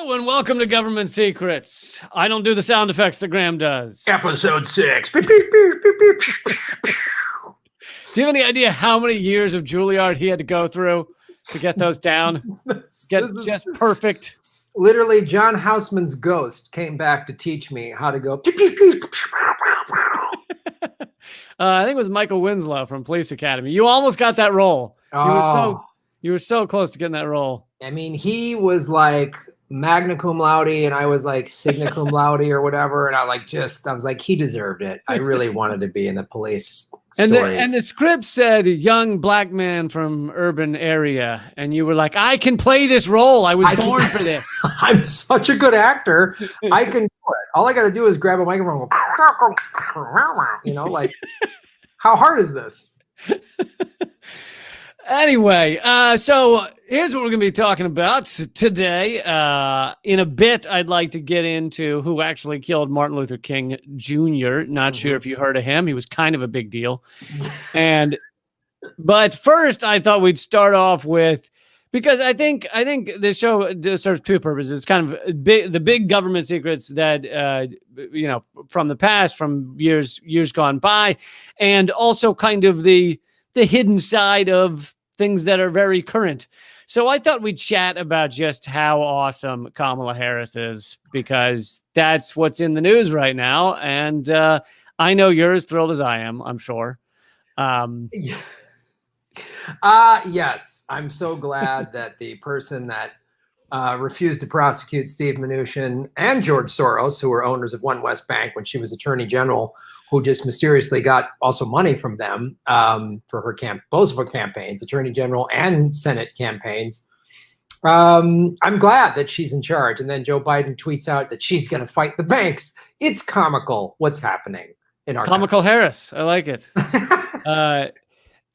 Hello and welcome to Government Secrets. I don't do the sound effects that Graham does. Episode 6. Beep, beep, beep, beep, beep, beep. Do you have any idea how many years of Juilliard he had to go through to get those down? Get just perfect. Literally, John Houseman's ghost came back to teach me how to go. I think it was Michael Winslow from Police Academy. You almost got that role. You were so close to getting that role. I mean, he was like magna cum laude, and I was like signa cum laude or whatever. And I was like, he deserved it. I really wanted to be in the police story. And the script said young black man from urban area. And you were like, I can play this role. I was born for this. I'm such a good actor. I can do it. All I got to do is grab a microphone. You know, like, how hard is this? Anyway, so here's what we're going to be talking about today. In a bit, I'd like to get into who actually killed Martin Luther King Jr. Not sure if you heard of him. He was kind of a big deal. But first, I thought we'd start off with, because I think this show serves two purposes. It's kind of the big government secrets that, from the past, from years gone by, and also kind of the hidden side of things that are very current. So I thought we'd chat about just how awesome Kamala Harris is, because that's what's in the news right now. And I know you're as thrilled as I am, I'm sure. Yes, I'm so glad that the person that refused to prosecute Steve Mnuchin and George Soros, who were owners of One West Bank when she was Attorney General, who just mysteriously got also money from them for her both of her campaigns, Attorney General and Senate campaigns. I'm glad that she's in charge. And then Joe Biden tweets out that she's going to fight the banks. It's comical what's happening in our comical country. Harris. I like it.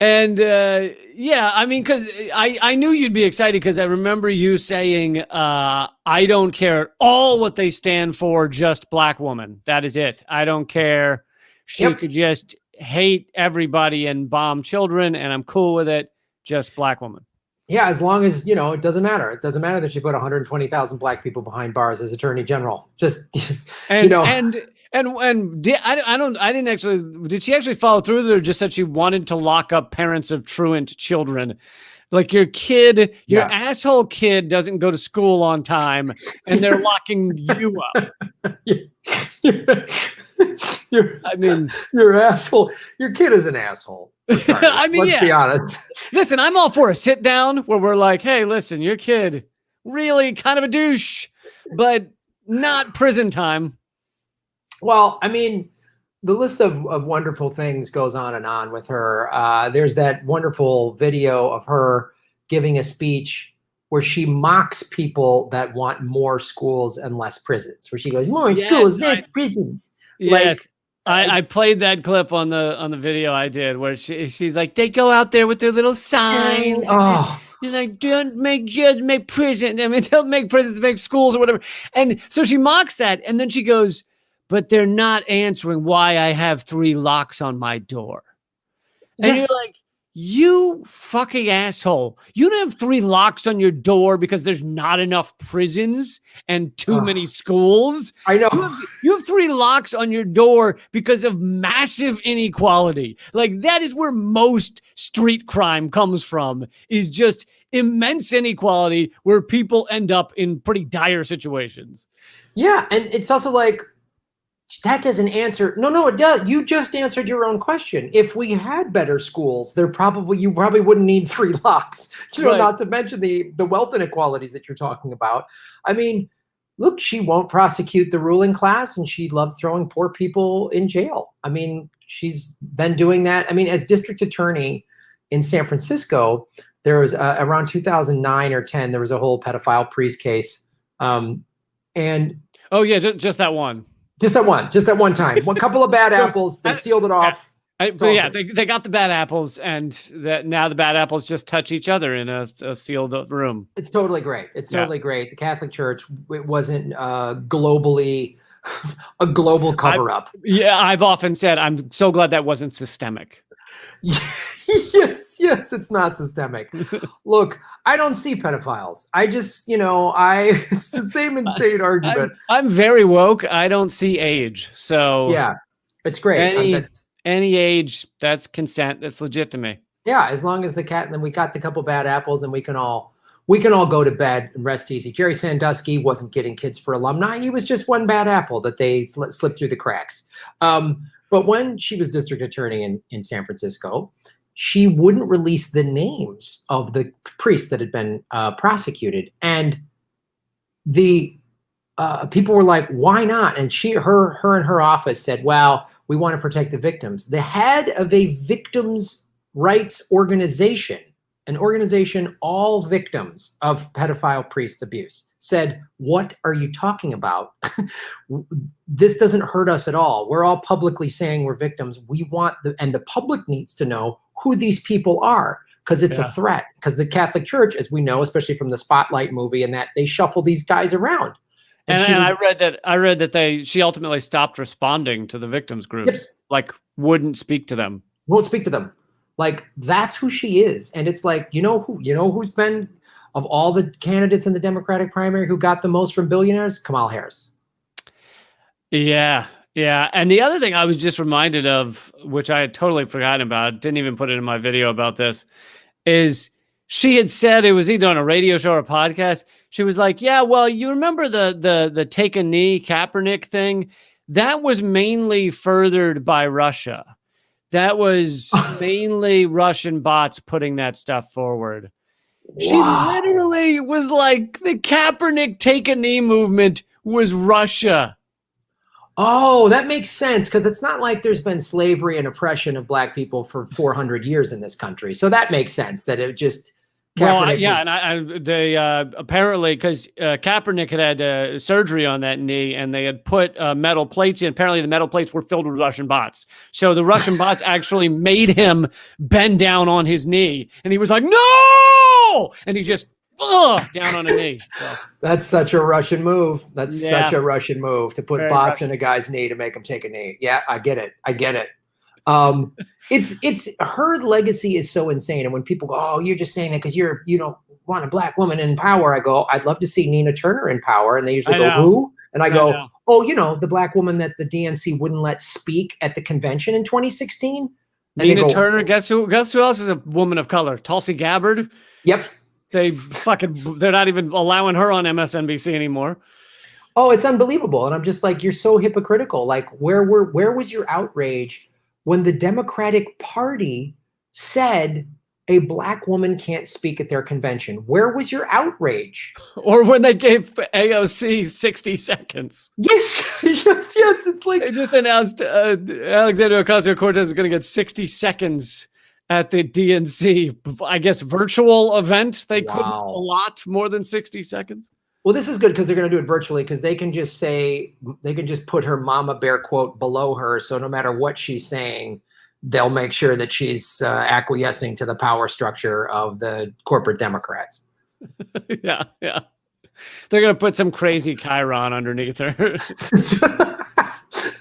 Yeah, I mean, because I knew you'd be excited, because I remember you saying, I don't care at all what they stand for, just black woman. That is it. I don't care. She could just hate everybody and bomb children, and I'm cool with it. Just black woman. Yeah, as long as, it doesn't matter. It doesn't matter that she put 120,000 black people behind bars as Attorney General. Just, I didn't actually, did she actually follow through with it, or just said she wanted to lock up parents of truant children? Like your asshole kid doesn't go to school on time and they're locking you up. Your asshole. Your kid is an asshole. I mean, let's be honest. Listen, I'm all for a sit down where we're like, hey, listen, your kid really kind of a douche, but not prison time. Well, I mean, the list of wonderful things goes on with her. There's that wonderful video of her giving a speech where she mocks people that want more schools and less prisons, where she goes, more schools, less prisons. Yes. I played that clip on the video I did, where she's like, they go out there with their little signs. Oh. You're like, don't make prison. I mean, don't make prisons, make schools or whatever. And so she mocks that. And then she goes, but they're not answering why I have 3 locks on my door. And you're like, you fucking asshole. You don't have 3 locks on your door because there's not enough prisons and too many schools. I know. You have 3 locks on your door because of massive inequality. Like, that is where most street crime comes from, is just immense inequality where people end up in pretty dire situations. Yeah, and it's also like, that doesn't answer. No, it does. You just answered your own question. If we had better schools, you probably wouldn't need 3 locks. Right. Not to mention the wealth inequalities that you're talking about. I mean, look, she won't prosecute the ruling class, and she loves throwing poor people in jail. I mean, she's been doing that. I mean, as district attorney in San Francisco, there was around 2009 or 10, there was a whole pedophile priest case. Oh yeah, just that one. Just that one time. One couple of bad apples, they sealed it off. They got the bad apples, and now the bad apples just touch each other in a sealed room. It's totally great. It's totally great. The Catholic Church, it wasn't globally a global cover-up. I've often said I'm so glad that wasn't systemic. Yes, it's not systemic. Look, I don't see pedophiles. I just, it's the same insane argument. I'm very woke. I don't see age. So Yeah, it's great. Any age, that's consent. That's legit to me. Yeah, as long as the cat, and then we got the couple bad apples, and we can all go to bed and rest easy. Jerry Sandusky wasn't getting kids for alumni. He was just one bad apple that they slipped through the cracks. But when she was district attorney in San Francisco, she wouldn't release the names of the priests that had been prosecuted. And the people were like, why not? And her and her office said, well, we want to protect the victims. The head of a victims' rights organization, an organization, all victims of pedophile priest abuse, said, what are you talking about? This doesn't hurt us at all. We're all publicly saying we're victims. We want and the public needs to know who these people are, because it's a threat. Because the Catholic Church, as we know, especially from the Spotlight movie, and that they shuffle these guys around. And I read that she ultimately stopped responding to the victims groups. Yep. Like, wouldn't speak to them. Won't speak to them. Like, that's who she is. And it's like, who's been, of all the candidates in the Democratic primary, who got the most from billionaires? Kamala Harris. Yeah. And the other thing I was just reminded of, which I had totally forgotten about, didn't even put it in my video about this, is she had said, it was either on a radio show or a podcast, she was like, yeah, well, you remember the take a knee Kaepernick thing? That was mainly furthered by Russia. That was mainly Russian bots putting that stuff forward. Wow. She literally was like, the Kaepernick take a knee movement was Russia. Oh, that makes sense, because it's not like there's been slavery and oppression of black people for 400 years in this country. So that makes sense that it just... and they apparently, because Kaepernick had surgery on that knee, and they had put metal plates in. Apparently, the metal plates were filled with Russian bots. So the Russian bots actually made him bend down on his knee, and he was like, "No!" And he just down on a knee. So. That's such a Russian move. That's such a Russian move to put bots in a guy's knee to make him take a knee. Yeah, I get it. It's her legacy is so insane. And when people go, oh, you're just saying that because you don't want a black woman in power, I go, I'd love to see Nina Turner in power. And they usually go, who? And I go, the black woman that the DNC wouldn't let speak at the convention in 2016. And Nina Turner, guess who else is a woman of color? Tulsi Gabbard. Yep. They're not even allowing her on MSNBC anymore. Oh, it's unbelievable. And I'm just like, you're so hypocritical. Like, where was your outrage when the Democratic Party said a black woman can't speak at their convention? Where was your outrage? Or when they gave AOC 60 seconds. Yes. It's like they just announced Alexandria Ocasio-Cortez is going to get 60 seconds at the DNC, I guess, virtual event. They couldn't allot more than 60 seconds. Well, this is good because they're going to do it virtually, because they can just put her mama bear quote below her. So no matter what she's saying, they'll make sure that she's acquiescing to the power structure of the corporate Democrats. Yeah. They're going to put some crazy chyron underneath her.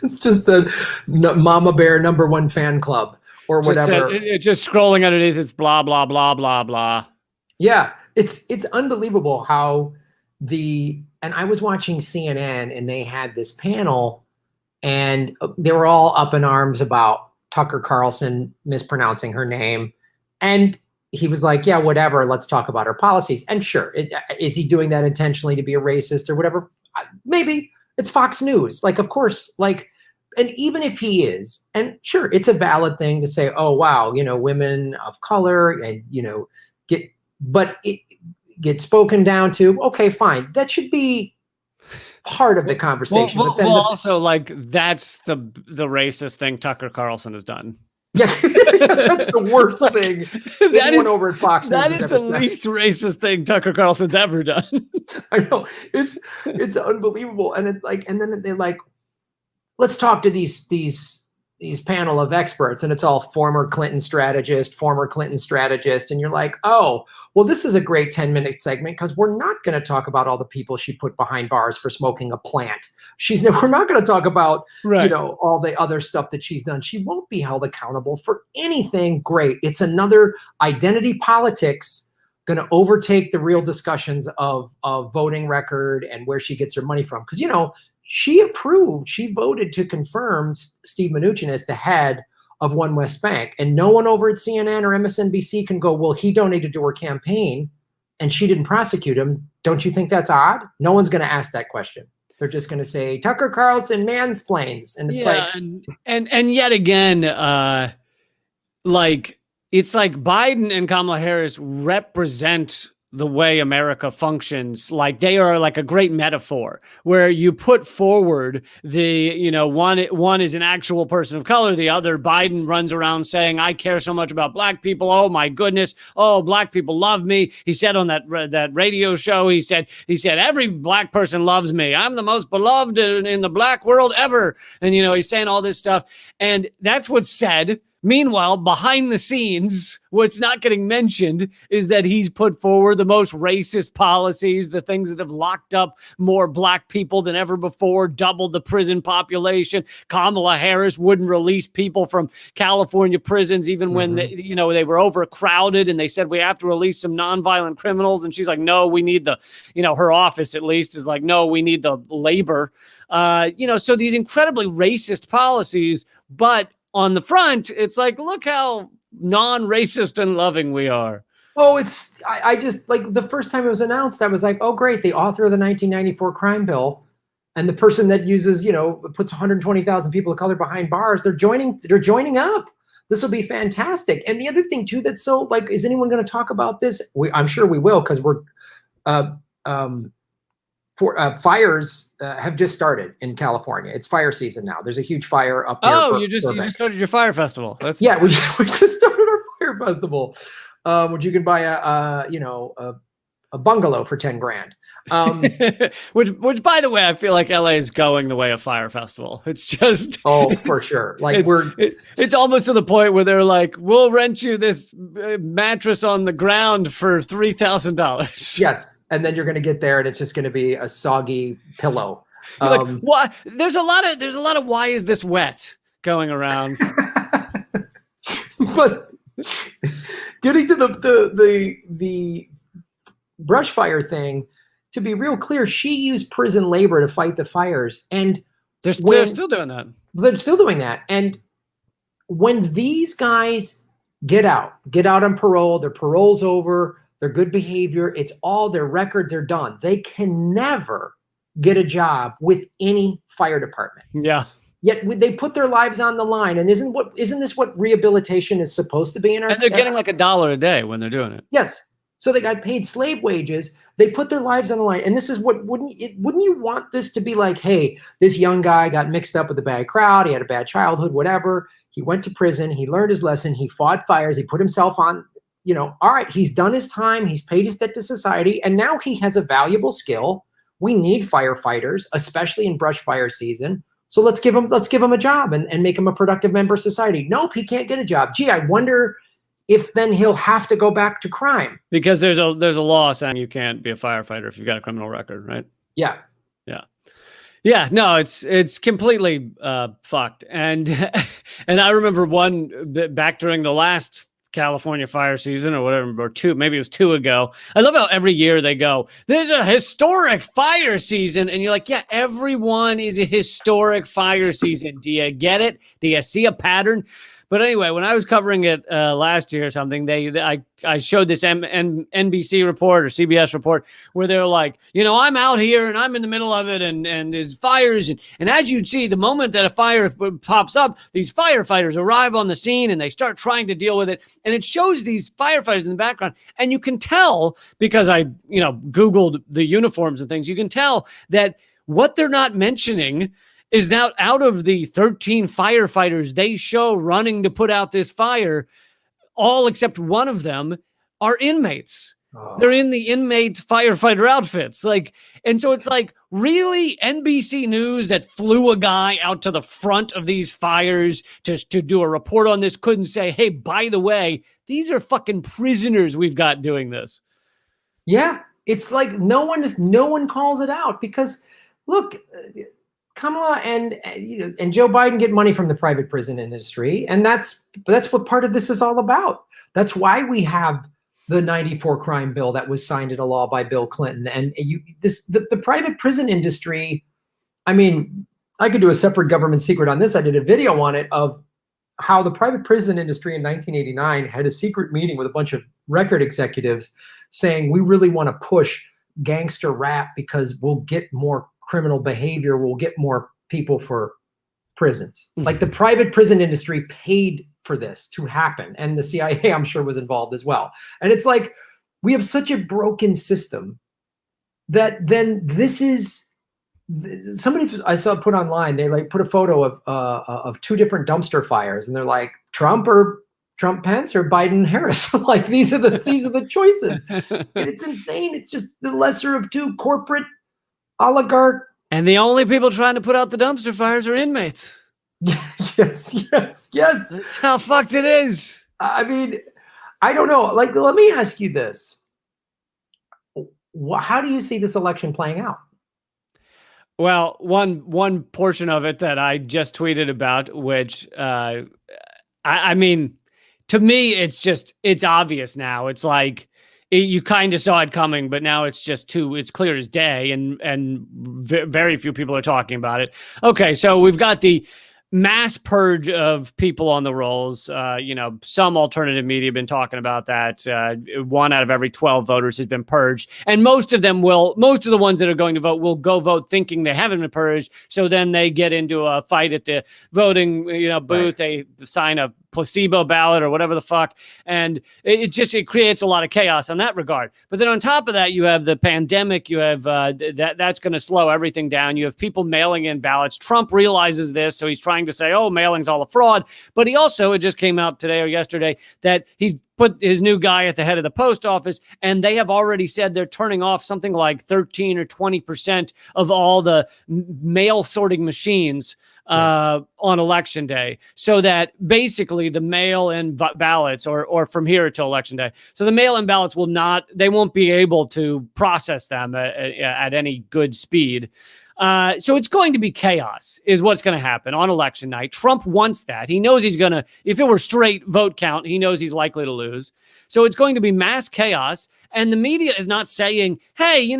It's just a mama bear #1 fan club or whatever. It's just scrolling underneath. It's blah, blah, blah, blah, blah. Yeah. It's unbelievable how and I was watching CNN, and they had this panel, and they were all up in arms about Tucker Carlson mispronouncing her name. And he was like, yeah, whatever, let's talk about her policies. And sure, is he doing that intentionally to be a racist or whatever? Maybe. It's Fox News. Like, of course, like, and even if he is, and sure, it's a valid thing to say, oh, wow, women of color and, but it gets spoken down to. Okay, fine. That should be part of the conversation. But then also, like, that's the racist thing Tucker Carlson has done. Yeah, that's the worst thing anyone over at Fox News that is the least racist thing Tucker Carlson's ever done. I know, it's unbelievable, and then they're like, let's talk to these these panel of experts, and it's all former Clinton strategist, and you're like, oh, well, this is a great 10-minute segment because we're not going to talk about all the people she put behind bars for smoking a plant. We're not going to talk about, Right. all the other stuff that she's done. She won't be held accountable for anything great. It's another identity politics going to overtake the real discussions of voting record and where she gets her money from. Because, she voted to confirm Steve Mnuchin as the head of One West Bank. And no one over at CNN or MSNBC can go, well, he donated to her campaign and she didn't prosecute him. Don't you think that's odd? No one's going to ask that question. They're just going to say Tucker Carlson mansplains. And it's and yet again, it's like Biden and Kamala Harris represent the way America functions. Like they are like a great metaphor where you put forward the, one is an actual person of color. The other, Biden, runs around saying, I care so much about black people. Oh my goodness. Oh, black people love me. He said on that radio show, he said, every black person loves me. I'm the most beloved in the black world ever. And, he's saying all this stuff. And that's what's said. Meanwhile, behind the scenes, what's not getting mentioned is that he's put forward the most racist policies, the things that have locked up more black people than ever before, doubled the prison population. Kamala Harris wouldn't release people from California prisons even when they were overcrowded, and they said we have to release some nonviolent criminals. And she's like, no, we need the, her office at least is like, no, we need the labor. So these incredibly racist policies, but on the front, it's like, look how non-racist and loving we are. Oh, I just, like, the first time it was announced, I was like, oh, great. The author of the 1994 crime bill and the person that uses, puts 120,000 people of color behind bars, they're joining up. This will be fantastic. And the other thing too, that's so, like, is anyone going to talk about this? I'm sure we will, because we're, fires have just started in California. It's fire season now. There's a huge fire up here. Oh, you just started your fire festival. We just started our fire festival, which you can buy a bungalow for 10 grand. Which by the way, I feel like LA is going the way of fire festival. It's just for sure. Like it's almost to the point where they're like, we'll rent you this mattress on the ground for $3,000. Yes. And then you're going to get there and it's just going to be a soggy pillow. Like, what? There's a lot of why is this wet going around. But getting to the brush fire thing, to be real clear, she used prison labor to fight the fires. And they're still doing that. They're still doing that. And when these guys get out on parole, their parole's over, their good behavior, it's all, their records are done. They can never get a job with any fire department. Yeah. Yet they put their lives on the line. And isn't this what rehabilitation is supposed to be in our? And they're getting like $1 a day when they're doing it. Yes. So they got paid slave wages. They put their lives on the line. And this is what, wouldn't you want this to be like, hey, this young guy got mixed up with a bad crowd. He had a bad childhood, whatever. He went to prison. He learned his lesson. He fought fires. He put himself on, all right, he's done his time. He's paid his debt to society. And now he has a valuable skill. We need firefighters, especially in brush fire season. So let's give him a job and make him a productive member of society. Nope, he can't get a job. Gee, I wonder if then he'll have to go back to crime. Because there's a law saying you can't be a firefighter if you've got a criminal record, right? Yeah. Yeah, no, it's completely fucked. And I remember back during the last California fire season or whatever, or maybe it was 2 ago. I love how every year they go, there's a historic fire season. And you're like, yeah, everyone is a historic fire season. Do you get it? Do you see a pattern? But anyway, when I was covering it last year or something, I showed this NBC report or CBS report where they're like, I'm out here and I'm in the middle of it and there's fires. And as you'd see, the moment that a fire pops up, these firefighters arrive on the scene and they start trying to deal with it. And it shows these firefighters in the background. And you can tell, because I, Googled the uniforms and things, you can tell that what they're not mentioning is now out of the 13 firefighters they show running to put out this fire, all except one of them are inmates. They're in the inmate firefighter outfits. Like, and so it's like, really, NBC News that flew a guy out to the front of these fires to do a report on this couldn't say, hey, by the way, these are fucking prisoners we've got doing this. Yeah, it's like no one calls it out because, look, Kamala and Joe Biden get money from the private prison industry, and that's what part of this is all about. That's why we have the 94 crime bill that was signed into law by Bill Clinton. And the private prison industry, I mean, I could do a separate government secret on this. I did a video on it of how the private prison industry in 1989 had a secret meeting with a bunch of record executives saying, we really want to push gangster rap because we'll get more criminal behavior, we'll get more people for prisons. Like the private prison industry paid for this to happen. And the CIA, I'm sure, was involved as well. And it's like, we have such a broken system that then this is, somebody I saw put online, they like put a photo of two different dumpster fires, and they're like, Trump Pence or Biden Harris. Like these are the choices. And it's insane. It's just the lesser of two corporate oligarch. And the only people trying to put out the dumpster fires are inmates. Yes. That's how fucked it is. I mean, I don't know. Like, let me ask you this. How do you see this election playing out? Well, one portion of it that I just tweeted about, which I mean, to me, it's obvious now. It's like you kind of saw it coming, but now it's clear as day, and very few people are talking about it. Okay, so we've got the mass purge of people on the rolls. Some alternative media have been talking about that. 1 out of every 12 voters has been purged. And most of the ones that are going to vote will go vote thinking they haven't been purged. So then they get into a fight at the voting booth. Right. They sign a placebo ballot or whatever the fuck. And it creates a lot of chaos on that regard. But then on top of that, you have the pandemic. You have that's going to slow everything down. You have people mailing in ballots. Trump realizes this, so he's trying to say, oh, mailing's all a fraud. But he also, it just came out today or yesterday, that he's put his new guy at the head of the post office, and they have already said they're turning off something like 13 or 20% of all the mail sorting machines on election day, so that basically the mail-in ballots, or from here to election day, so the mail-in ballots they won't be able to process them at any good speed. So it's going to be chaos is what's going to happen on election night. Trump wants that. He knows he's going to, if it were straight vote count, he knows he's likely to lose. So it's going to be mass chaos. And the media is not saying, hey,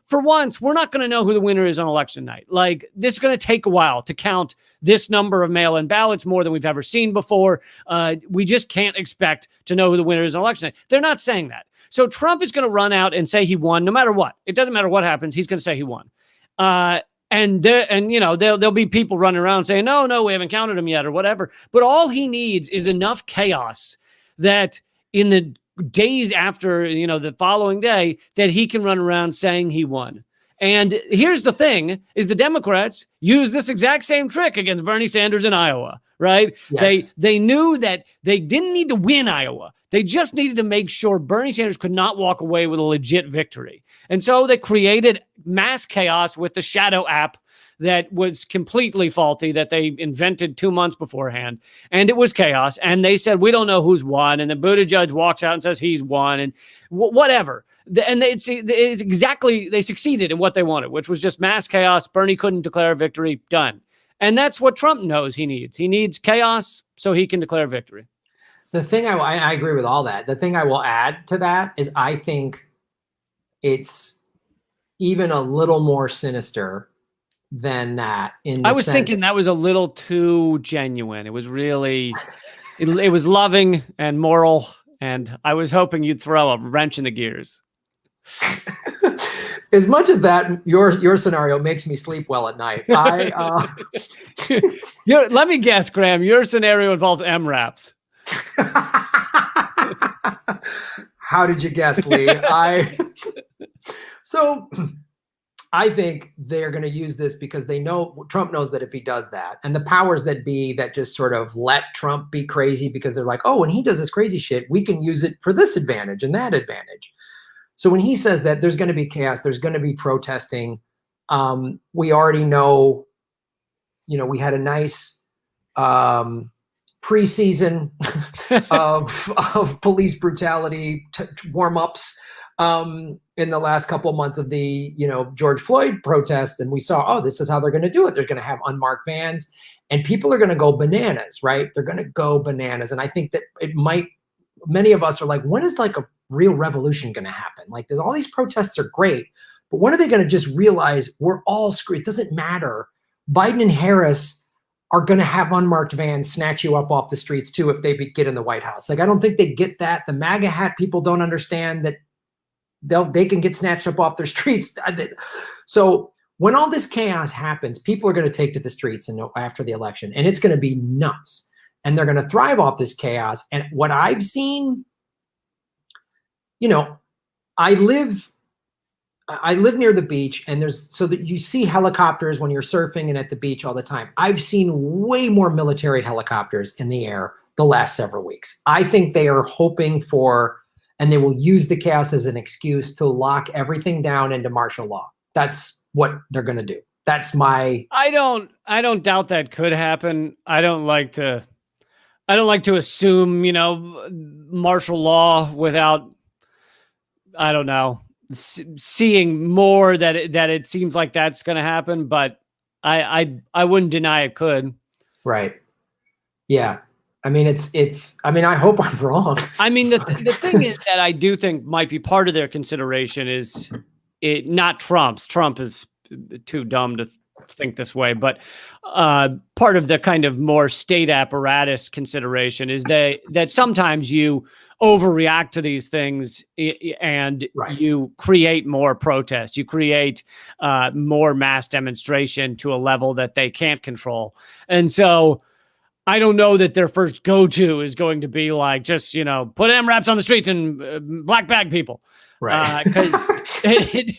for once, we're not going to know who the winner is on election night. Like, this is going to take a while to count this number of mail-in ballots, more than we've ever seen before. We just can't expect to know who the winner is on election night. They're not saying that. So Trump is going to run out and say he won no matter what. It doesn't matter what happens. He's going to say he won. There'll be people running around saying, no, we haven't counted him yet or whatever. But all he needs is enough chaos that in the days after, the following day, that he can run around saying he won. And here's the thing, is the Democrats use this exact same trick against Bernie Sanders in Iowa, right? Yes. They knew that they didn't need to win Iowa. They just needed to make sure Bernie Sanders could not walk away with a legit victory. And so they created mass chaos with the Shadow app that was completely faulty, that they invented 2 months beforehand. And it was chaos. And they said, we don't know who's won. And the Buttigieg walks out and says he's won, and whatever. And it's exactly, they succeeded in what they wanted, which was just mass chaos. Bernie couldn't declare a victory. Done. And that's what Trump knows he needs. He needs chaos so he can declare victory. The thing I agree with all that. The thing I will add to that is I think it's even a little more sinister than that. I was thinking that was a little too genuine. It was really, it was loving and moral, and I was hoping you'd throw a wrench in the gears. As much as that, your scenario makes me sleep well at night. Let me guess, Graham. Your scenario involves MRAPs. How did you guess, Lee? So I think they're going to use this because Trump knows that if he does that, and the powers that be that just sort of let Trump be crazy because they're like, oh, when he does this crazy shit, we can use it for this advantage and that advantage. So when he says that there's going to be chaos, there's going to be protesting, we already know, we had a nice preseason of police brutality warm-ups in the last couple of months of the George Floyd protests, and we saw, oh, this is how they're going to do it. They're going to have unmarked vans, and people are going to go bananas, right? They're going to go bananas, and I think that many of us are like, when is like a real revolution going to happen? Like, all these protests are great, but when are they going to just realize we're all screwed? It doesn't matter. Biden and Harris are going to have unmarked vans snatch you up off the streets too if they get in the White House. Like, I don't think they get that. The MAGA hat people don't understand that they can get snatched up off their streets. So when all this chaos happens, people are going to take to the streets after the election, and it's going to be nuts. And they're going to thrive off this chaos. And what I've seen, I live near the beach, and so that you see helicopters when you're surfing and at the beach all the time. I've seen way more military helicopters in the air the last several weeks. I think they are hoping for, and they will use the chaos as an excuse to lock everything down into martial law. That's what they're going to do. That's my. I don't doubt that could happen. I don't like to assume, martial law without, I don't know, seeing more that it seems like that's going to happen, but I wouldn't deny it could. Right. Yeah. I mean, I hope I'm wrong. I mean, the thing is that I do think might be part of their consideration is not Trump's. Trump is too dumb to think this way, but part of the kind of more state apparatus consideration is that sometimes you overreact to these things and you create more protest. You create more mass demonstration to a level that they can't control. And so I don't know that their first go-to is going to be like, just, put MRAPs on the streets and black bag people. Right. Because, I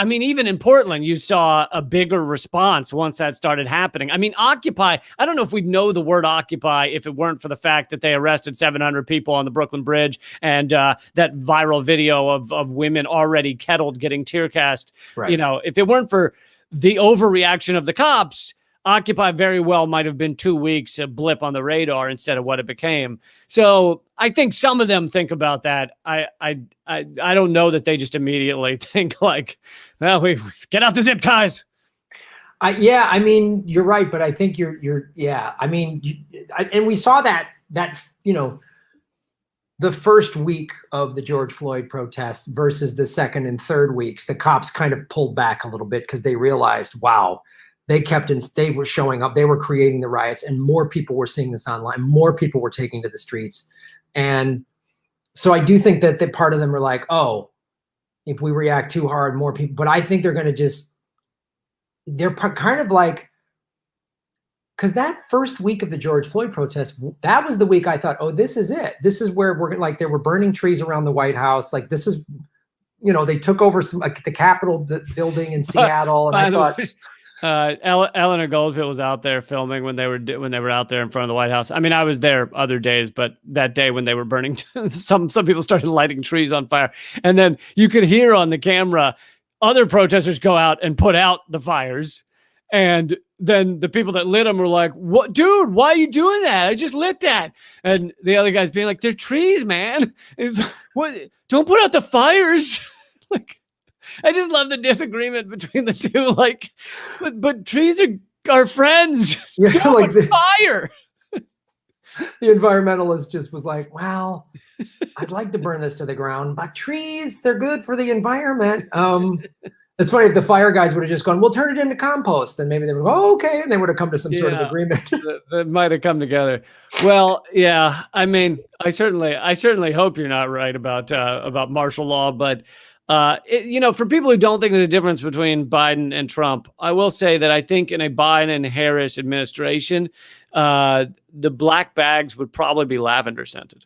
mean, even in Portland, you saw a bigger response once that started happening. I mean, Occupy, I don't know if we'd know the word Occupy if it weren't for the fact that they arrested 700 people on the Brooklyn Bridge and that viral video of women already kettled getting tear gassed. Right. If it weren't for the overreaction of the cops, Occupy very well might have been 2 weeks, a blip on the radar instead of what it became. So I think some of them think about that. I don't know that they just immediately think like, well, we get out the zip ties. Yeah, I mean, you're right, but I think I mean, and we saw that the first week of the George Floyd protest versus the second and third weeks, the cops kind of pulled back a little bit because they realized, wow, they were showing up, they were creating the riots, and more people were seeing this online, more people were taking to the streets. And so I do think that part of them are like, oh, if we react too hard, more people, but I think they're going to they're kind of like, because that first week of the George Floyd protest, that was the week I thought, oh, this is it. This is where we're like, they were burning trees around the White House. Like, this is, they took over the Capitol building in Seattle. And I thought, Eleanor Goldfield was out there filming when they were out there in front of the White House. I mean, I was there other days, but that day when they were burning, some people started lighting trees on fire, and then you could hear on the camera other protesters go out and put out the fires, and then the people that lit them were like, "What, dude? Why are you doing that? I just lit that." And the other guys being like, "They're trees, man. What? Don't put out the fires." Like, I just love the disagreement between the two. Like, but trees are our friends. Yeah, like fire. The environmentalist just was like, well, I'd like to burn this to the ground, but trees, they're good for the environment. It's funny if the fire guys would have just gone, we'll turn it into compost. And maybe they would go, oh, okay. And they would have come to some sort of agreement. That might have come together. Well, yeah, I mean, I certainly hope you're not right about martial law, but for people who don't think there's a difference between Biden and Trump, I will say that I think in a Biden and Harris administration, the black bags would probably be lavender scented.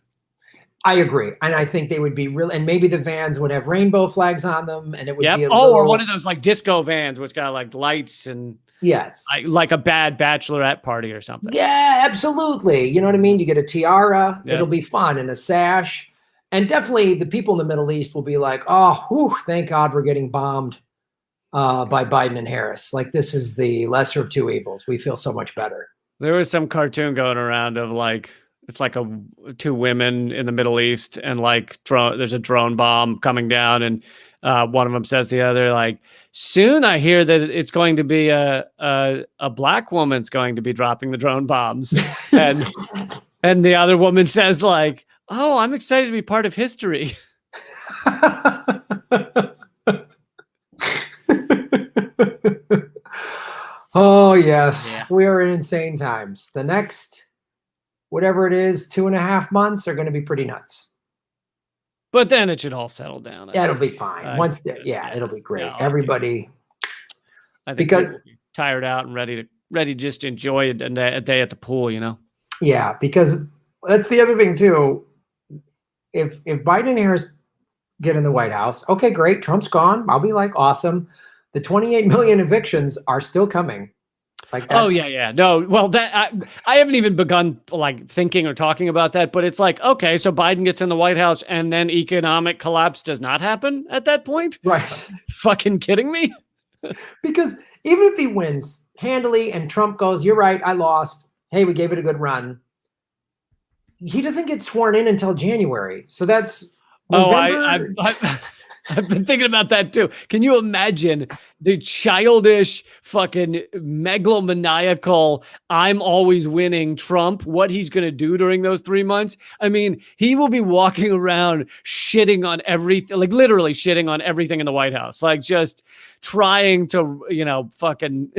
I agree. And I think they would be real, and maybe the vans would have rainbow flags on them, and it would be or one of those like disco vans which got like lights and yes, like a bad bachelorette party or something. Yeah, absolutely. You know what I mean? You get a tiara, it'll be fun, and a sash. And definitely the people in the Middle East will be like, oh, whew, thank God we're getting bombed by Biden and Harris. Like, this is the lesser of two evils. We feel so much better. There was some cartoon going around of like, it's like two women in the Middle East, and like there's a drone bomb coming down, and one of them says to the other, like, soon I hear that it's going to be a black woman's going to be dropping the drone bombs. and the other woman says, like, oh, I'm excited to be part of history. Oh, yes. Yeah. We are in insane times. The next, whatever it is, 2.5 months are going to be pretty nuts. But then it should all settle down. Yeah, it'll be fine. It'll be great. Yeah, everybody. I think because tired out and ready to just enjoy a day at the pool, you know? Yeah, because that's the other thing too. If Biden and Harris get in the White House, okay, great. Trump's gone. I'll be like, awesome. The 28 million evictions are still coming. Like, oh yeah. No, well, that I haven't even begun like thinking or talking about that, but it's like, okay, so Biden gets in the White House and then economic collapse does not happen at that point? Right. Fucking kidding me? Because even if he wins handily and Trump goes, you're right, I lost. Hey, we gave it a good run. He doesn't get sworn in until January. So that's November. I've been thinking about that too. Can you imagine the childish, fucking megalomaniacal, I'm always winning Trump, what he's going to do during those 3 months? I mean, he will be walking around shitting on everything, like literally shitting on everything in the White House, like just trying to, fucking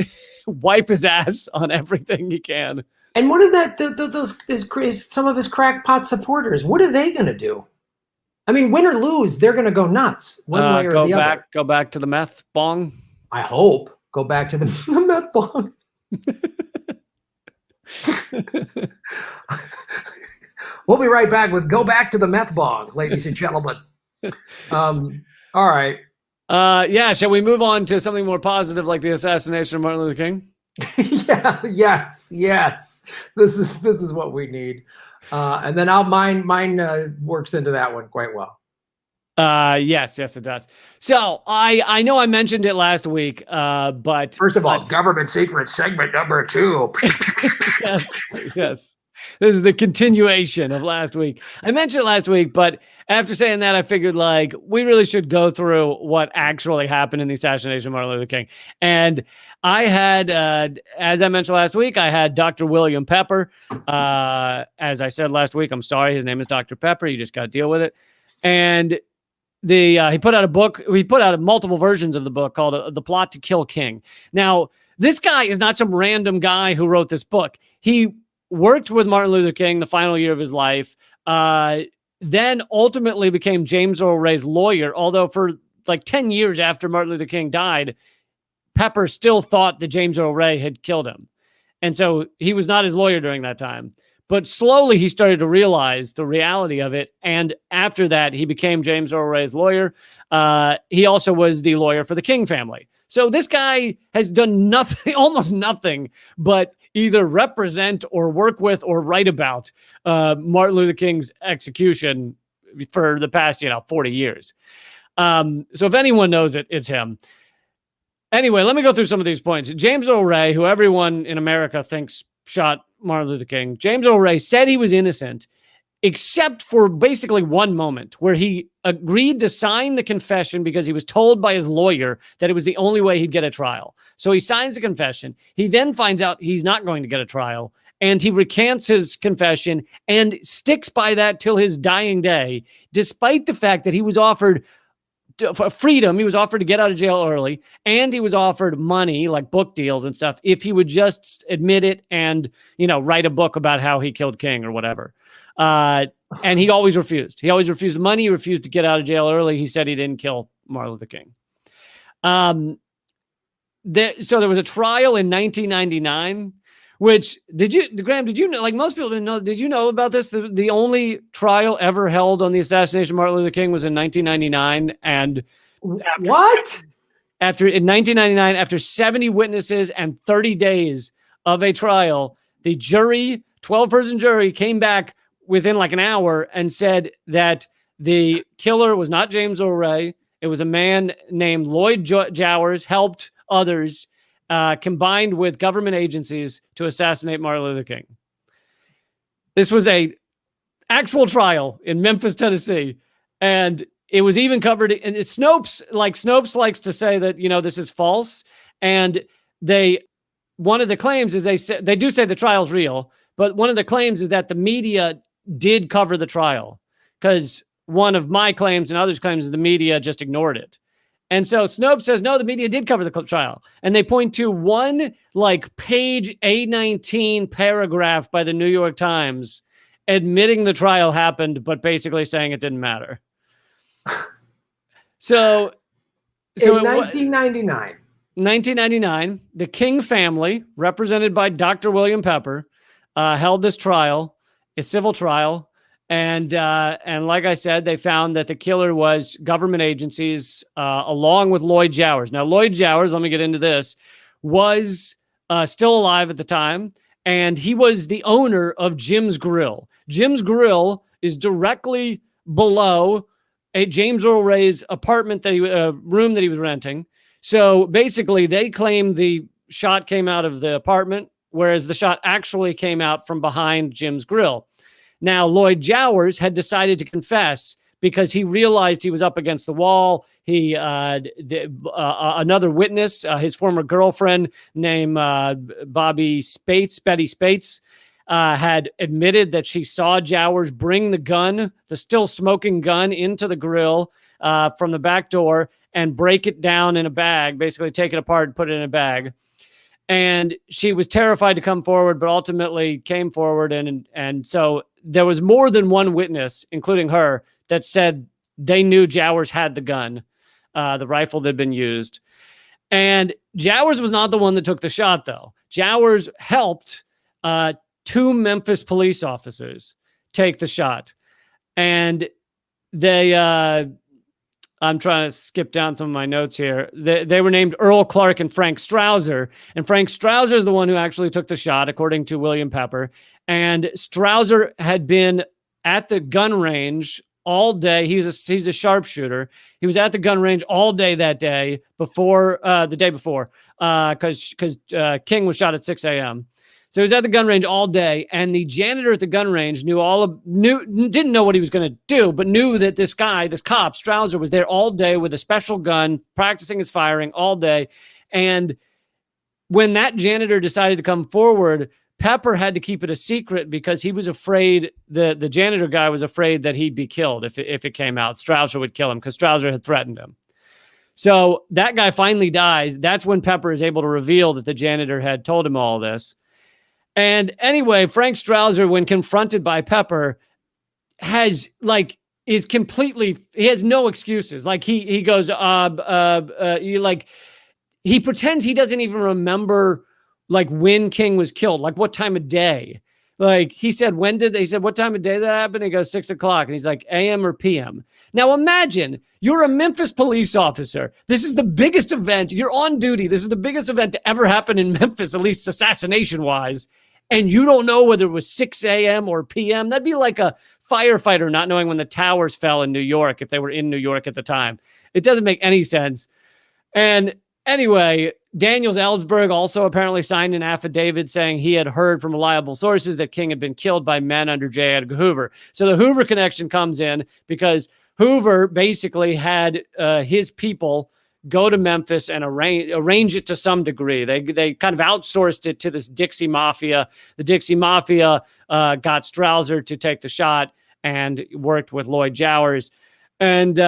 wipe his ass on everything he can. And what are some of his crackpot supporters? What are they going to do? I mean, win or lose, they're going to go nuts one way or the other. Go back to the meth bong. I hope. Go back to the meth bong. We'll be right back with Go Back to the Meth Bong, ladies and gentlemen. All right. Shall we move on to something more positive like the assassination of Martin Luther King? Yes. This is what we need. And then mine works into that one quite well. Yes, it does. So I know I mentioned it last week, but first of all, government secret segment number 2. Yes. This is the continuation of last week. I mentioned it last week, but after saying that, I figured like we really should go through what actually happened in the assassination of Martin Luther King. And I had, as I mentioned last week, I had Dr. William Pepper. As I said last week, I'm sorry, his name is Dr. Pepper. You just got to deal with it. And he put out a book. He put out multiple versions of the book called The Plot to Kill King. Now, this guy is not some random guy who wrote this book. He worked with Martin Luther King the final year of his life, then ultimately became James Earl Ray's lawyer, although for like 10 years after Martin Luther King died, Pepper still thought that James Earl Ray had killed him. And so he was not his lawyer during that time. But slowly he started to realize the reality of it. And after that, he became James Earl Ray's lawyer. He also was the lawyer for the King family. So this guy has done nothing, almost nothing, but either represent or work with or write about Martin Luther King's execution for the past, 40 years. So if anyone knows it, it's him. Anyway, let me go through some of these points. James Earl Ray, who everyone in America thinks shot Martin Luther King, James Earl Ray said he was innocent, except for basically one moment where he agreed to sign the confession because he was told by his lawyer that it was the only way he'd get a trial. So he signs the confession. He then finds out he's not going to get a trial, and he recants his confession and sticks by that till his dying day, despite the fact that he was offered freedom. He was offered to get out of jail early, and he was offered money, like book deals and stuff, if he would just admit it and, write a book about how he killed King or whatever. And he always refused. He always refused money. He refused to get out of jail early. He said he didn't kill Martin Luther King. So there was a trial in 1999, which Graham, did you know, like most people didn't know, did you know about this? The only trial ever held on the assassination of Martin Luther King was in 1999. And in 1999, after 70 witnesses and 30 days of a trial, the jury, 12-person jury, came back within like an hour and said that The killer was not James Earl Ray. It was a man named Lloyd Jowers, helped others, combined with government agencies to assassinate Martin Luther King. This was a actual trial in Memphis, Tennessee. And it was even covered in Snopes. Like Snopes likes to say that, this is false. And one of the claims is they do say the trial's real, but one of the claims is that the media did cover the trial, because one of my claims and others' claims is the media just ignored it. And so Snopes says, no, the media did cover the trial. And they point to one page A19 paragraph by the New York Times admitting the trial happened, but basically saying it didn't matter. So in 1999, the King family, represented by Dr. William Pepper, held this trial, a civil trial. And like I said, they found that the killer was government agencies, along with Lloyd Jowers. Now, Lloyd Jowers, let me get into this, was still alive at the time, and he was the owner of Jim's Grill. Jim's Grill is directly below James Earl Ray's apartment room that he was renting. So basically, they claim the shot came out of the apartment, whereas the shot actually came out from behind Jim's Grill. Now, Lloyd Jowers had decided to confess because he realized he was up against the wall. Another witness, his former girlfriend named Betty Spates, had admitted that she saw Jowers bring the still smoking gun, into the grill from the back door and break it down in a bag, basically take it apart and put it in a bag. And she was terrified to come forward, but ultimately came forward. And so there was more than one witness, including her, that said they knew Jowers had the gun, the rifle that had been used. And Jowers was not the one that took the shot, though. Jowers helped two Memphis police officers take the shot. And they... I'm trying to skip down some of my notes here. They were named Earl Clark and Frank Strouser. And Frank Strouser is the one who actually took the shot, according to William Pepper. And Strouser had been at the gun range all day. He's a sharpshooter. He was at the gun range all day that day the day before, because King was shot at 6 a.m. So he was at the gun range all day, and the janitor at the gun range didn't know what he was going to do, but knew that this cop, Strouser, was there all day with a special gun, practicing his firing all day. And when that janitor decided to come forward, Pepper had to keep it a secret because he was afraid, the janitor guy was afraid that he'd be killed if it came out. Strouser would kill him because Strouser had threatened him. So that guy finally dies. That's when Pepper is able to reveal that the janitor had told him all this. And anyway, Frank Strouser, when confronted by Pepper, he has no excuses. He goes, he pretends he doesn't even remember when King was killed, what time of day. He said, what time of day that happened? He goes, 6 o'clock. And he's like, AM or PM. Now imagine you're a Memphis police officer. This is the biggest event. You're on duty. This is the biggest event to ever happen in Memphis, at least assassination wise. And you don't know whether it was 6 a.m. or PM. That'd be like a firefighter not knowing when the towers fell in New York, if they were in New York at the time. It doesn't make any sense. And anyway, Daniels Ellsberg also apparently signed an affidavit saying he had heard from reliable sources that King had been killed by men under J. Edgar Hoover. So the Hoover connection comes in because Hoover basically had his people go to Memphis and arrange it to some degree. They kind of outsourced it to this Dixie Mafia. The Dixie Mafia got Strouser to take the shot and worked with Lloyd Jowers. And,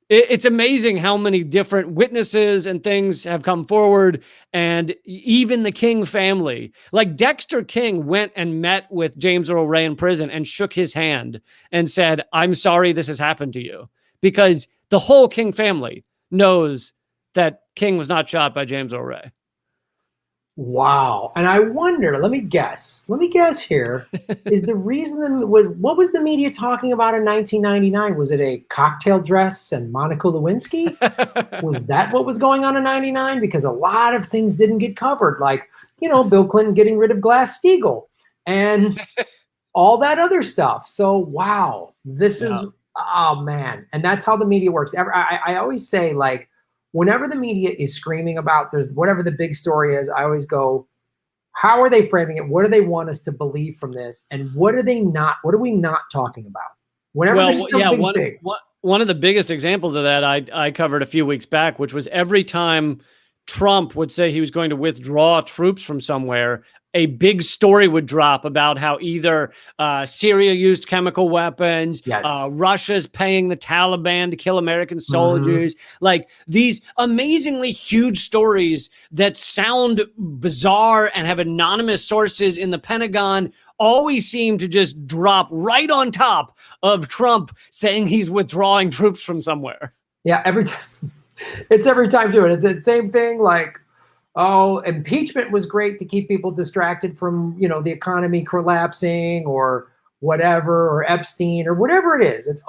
it's amazing how many different witnesses and things have come forward, and even the King family. Dexter King went and met with James Earl Ray in prison and shook his hand and said, "I'm sorry this has happened to you," because the whole King family knows that King was not shot by James Earl Ray. Wow. And I wonder, let me guess here, is the reason what was the media talking about in 1999? Was it a cocktail dress and Monica Lewinsky? Was that what was going on in 99? Because a lot of things didn't get covered, Bill Clinton getting rid of Glass-Steagall. And all that other stuff. So, wow, this is, oh man. And that's how the media works. I always say, like, whenever the media is screaming about there's whatever the big story is, I always go, how are they framing it? What do they want us to believe from this? And what are we not talking about? Whenever there's something big. One of the biggest examples of that I covered a few weeks back, which was every time Trump would say he was going to withdraw troops from somewhere, a big story would drop about how either Syria used chemical weapons, Russia's paying the Taliban to kill American soldiers, like these amazingly huge stories that sound bizarre and have anonymous sources in the Pentagon always seem to just drop right on top of Trump saying he's withdrawing troops from somewhere. Yeah, every time. It's every time too. And it's the same thing, like, oh, impeachment was great to keep people distracted from, you know, the economy collapsing or whatever, or Epstein or whatever it is. There's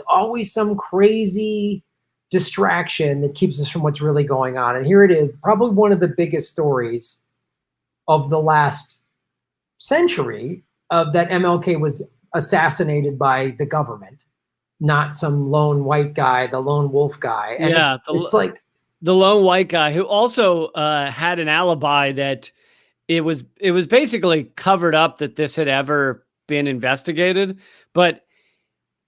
always some crazy distraction that keeps us from what's really going on. And here it is, probably one of the biggest stories of the last century, of that MLK was assassinated by the government, not some lone white guy, the lone wolf guy. And it's like the lone white guy who also had an alibi that it was basically covered up that this had ever been investigated. But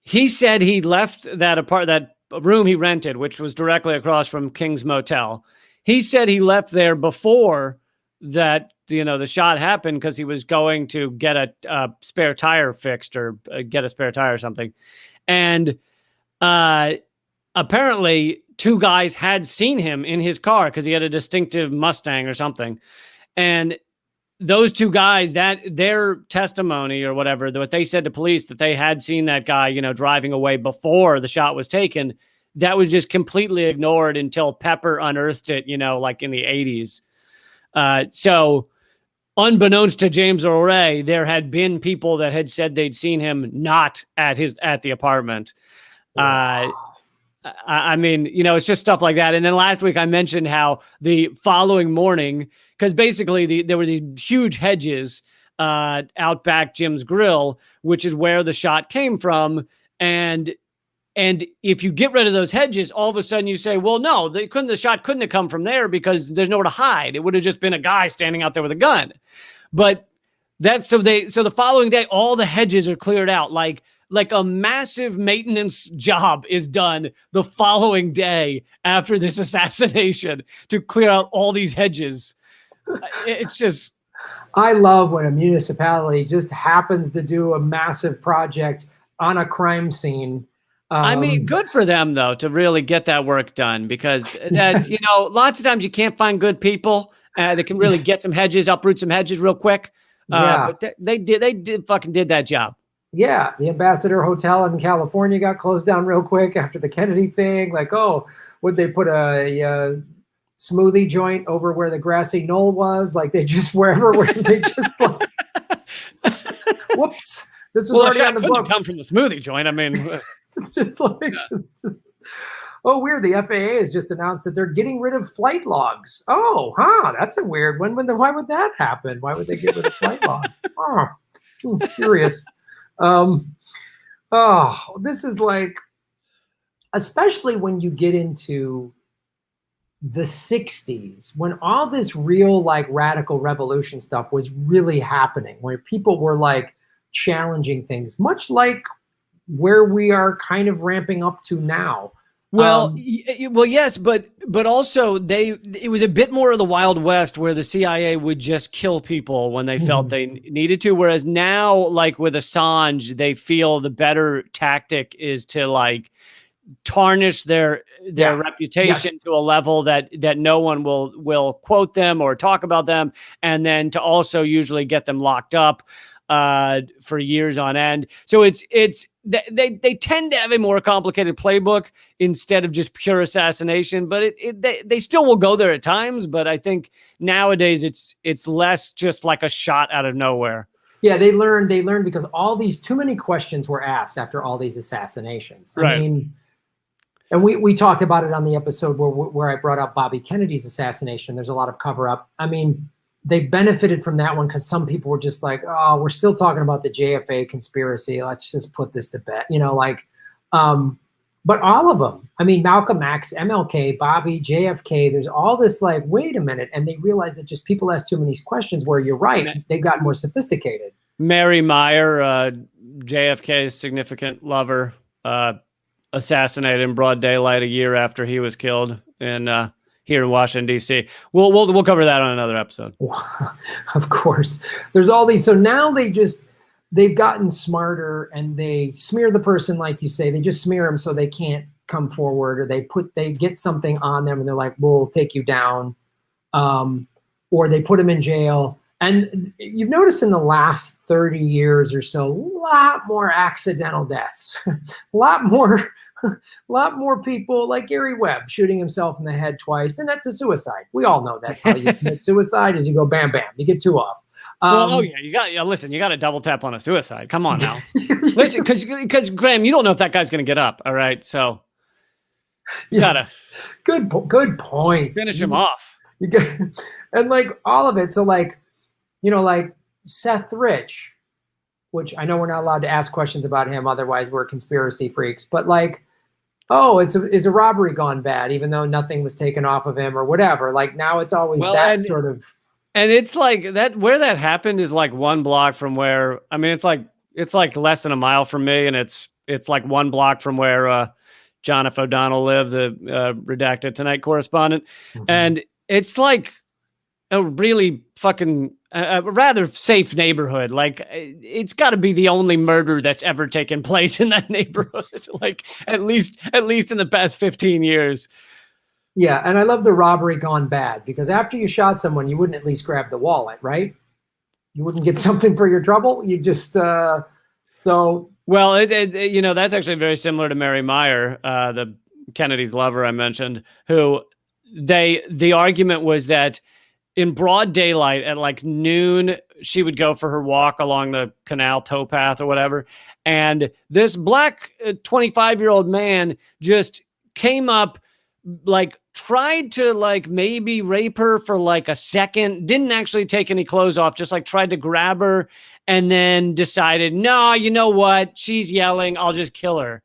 he said he left that room he rented, which was directly across from King's Motel. He said he left there before that, you know, the shot happened because he was going to get a spare tire fixed or get a spare tire or something. And apparently two guys had seen him in his car because he had a distinctive Mustang or something. And those two guys, that their testimony or whatever, what they said to police that they had seen that guy, you know, driving away before the shot was taken, that was just completely ignored until Pepper unearthed it, you know, like in the 80s. So unbeknownst to James Earl Ray, there had been people that had said they'd seen him not at the apartment. Wow. I mean, you know, it's just stuff like that. And then last week I mentioned how the following morning, because basically there were these huge hedges out back Jim's Grill, which is where the shot came from. And if you get rid of those hedges, all of a sudden you say, well, no, the shot couldn't have come from there because there's nowhere to hide. It would have just been a guy standing out there with a gun. But so the following day, all the hedges are cleared out. Like a massive maintenance job is done the following day after this assassination to clear out all these hedges. It's just, I love when a municipality just happens to do a massive project on a crime scene. I mean, good for them though, to really get that work done, because that, you know, lots of times you can't find good people that can really get some hedges, uproot some hedges real quick. But they fucking did that job. Yeah, the Ambassador Hotel in California got closed down real quick after the Kennedy thing. Like, oh, would they put a smoothie joint over where the grassy knoll was? Like they just wherever they just like, whoops, this was already on the books. Come from the smoothie joint. I mean, it's just like it's just. Oh, weird. The FAA has just announced that they're getting rid of flight logs. Oh, that's a weird one. Why would that happen? Why would they get rid of flight logs? Oh, curious. This is like, especially when you get into the 60s, when all this real like radical revolution stuff was really happening, where people were like challenging things, much like where we are kind of ramping up to now. Well, yes, but also it was a bit more of the Wild West where the CIA would just kill people when they felt they needed to. Whereas now, like with Assange, they feel the better tactic is to like tarnish their reputation to a level that no one will quote them or talk about them, and then to also usually get them locked up for years on end. So they tend to have a more complicated playbook instead of just pure assassination, but they still will go there at times. But I think nowadays it's less just like a shot out of nowhere. Yeah, they learned because too many questions were asked after all these assassinations. Right. I mean, and we talked about it on the episode where I brought up Bobby Kennedy's assassination. There's a lot of cover up. I mean, they benefited from that one because some people were just like, oh, we're still talking about the JFK conspiracy. Let's just put this to bed, but all of them, I mean, Malcolm X, MLK, Bobby, JFK, there's all this like, wait a minute. And they realize that just people ask too many questions where you're right. They've gotten more sophisticated. Mary Meyer, JFK's significant lover, assassinated in broad daylight a year after he was killed here in Washington, D.C. We'll cover that on another episode. Of course. There's all these. So now they've gotten smarter and they smear the person, like you say. They just smear them so they can't come forward, or they get something on them and they're like, we'll take you down. Or they put them in jail. And you've noticed in the last 30 years or so, a lot more accidental deaths, a lot more people like Gary Webb shooting himself in the head twice. And that's a suicide. We all know that's how you commit suicide, is you go bam, bam, you get two off. You got to double tap on a suicide. Come on now. Listen, because Graham, you don't know if that guy's going to get up. All right. So you gotta. Good point. Finish him off. And like all of it. So like, like Seth Rich, which I know we're not allowed to ask questions about him. Otherwise we're conspiracy freaks, but like, oh, is a robbery gone bad, even though nothing was taken off of him or whatever. Like now it's always sort of. And it's like that, where that happened is like 1 block from where, I mean, it's like less than a mile from me. And it's like 1 block from where John F. O'Donnell lived, the Redacted Tonight correspondent. Mm-hmm. And it's like a really fucking rather safe neighborhood. Like it's got to be the only murder that's ever taken place in that neighborhood. Like at least in the past 15 years. Yeah, and I love the robbery gone bad, because after you shot someone, you wouldn't at least grab the wallet, right? You wouldn't get something for your trouble. You just so. Well, that's actually very similar to Mary Meyer, the Kennedy's lover I mentioned, who the argument was that in broad daylight at like noon, she would go for her walk along the canal towpath or whatever, and this black 25-year-old man just came up, like tried to like maybe rape her for like a second, didn't actually take any clothes off, just like tried to grab her, and then decided, no, you know what? She's yelling, I'll just kill her.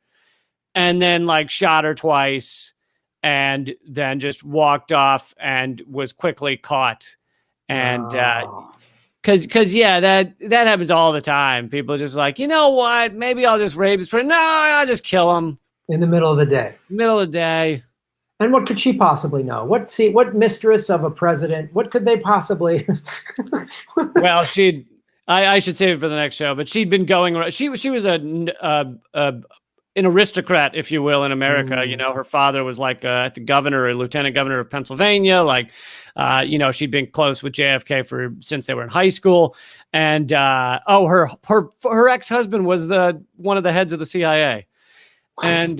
And then like shot her twice and then just walked off and was quickly caught. And cause yeah, that happens all the time. People are just like, you know what? Maybe I'll just rape this person. No, I'll just kill him. In the middle of the day. Middle of the day. And what could she possibly know? What mistress of a president? What could they possibly? Well, I should save it for the next show. But she'd been going around. She was an aristocrat, if you will, in America. Mm. Her father was like the governor or lieutenant governor of Pennsylvania. Like, she'd been close with JFK since they were in high school. And her ex-husband was one of the heads of the CIA, and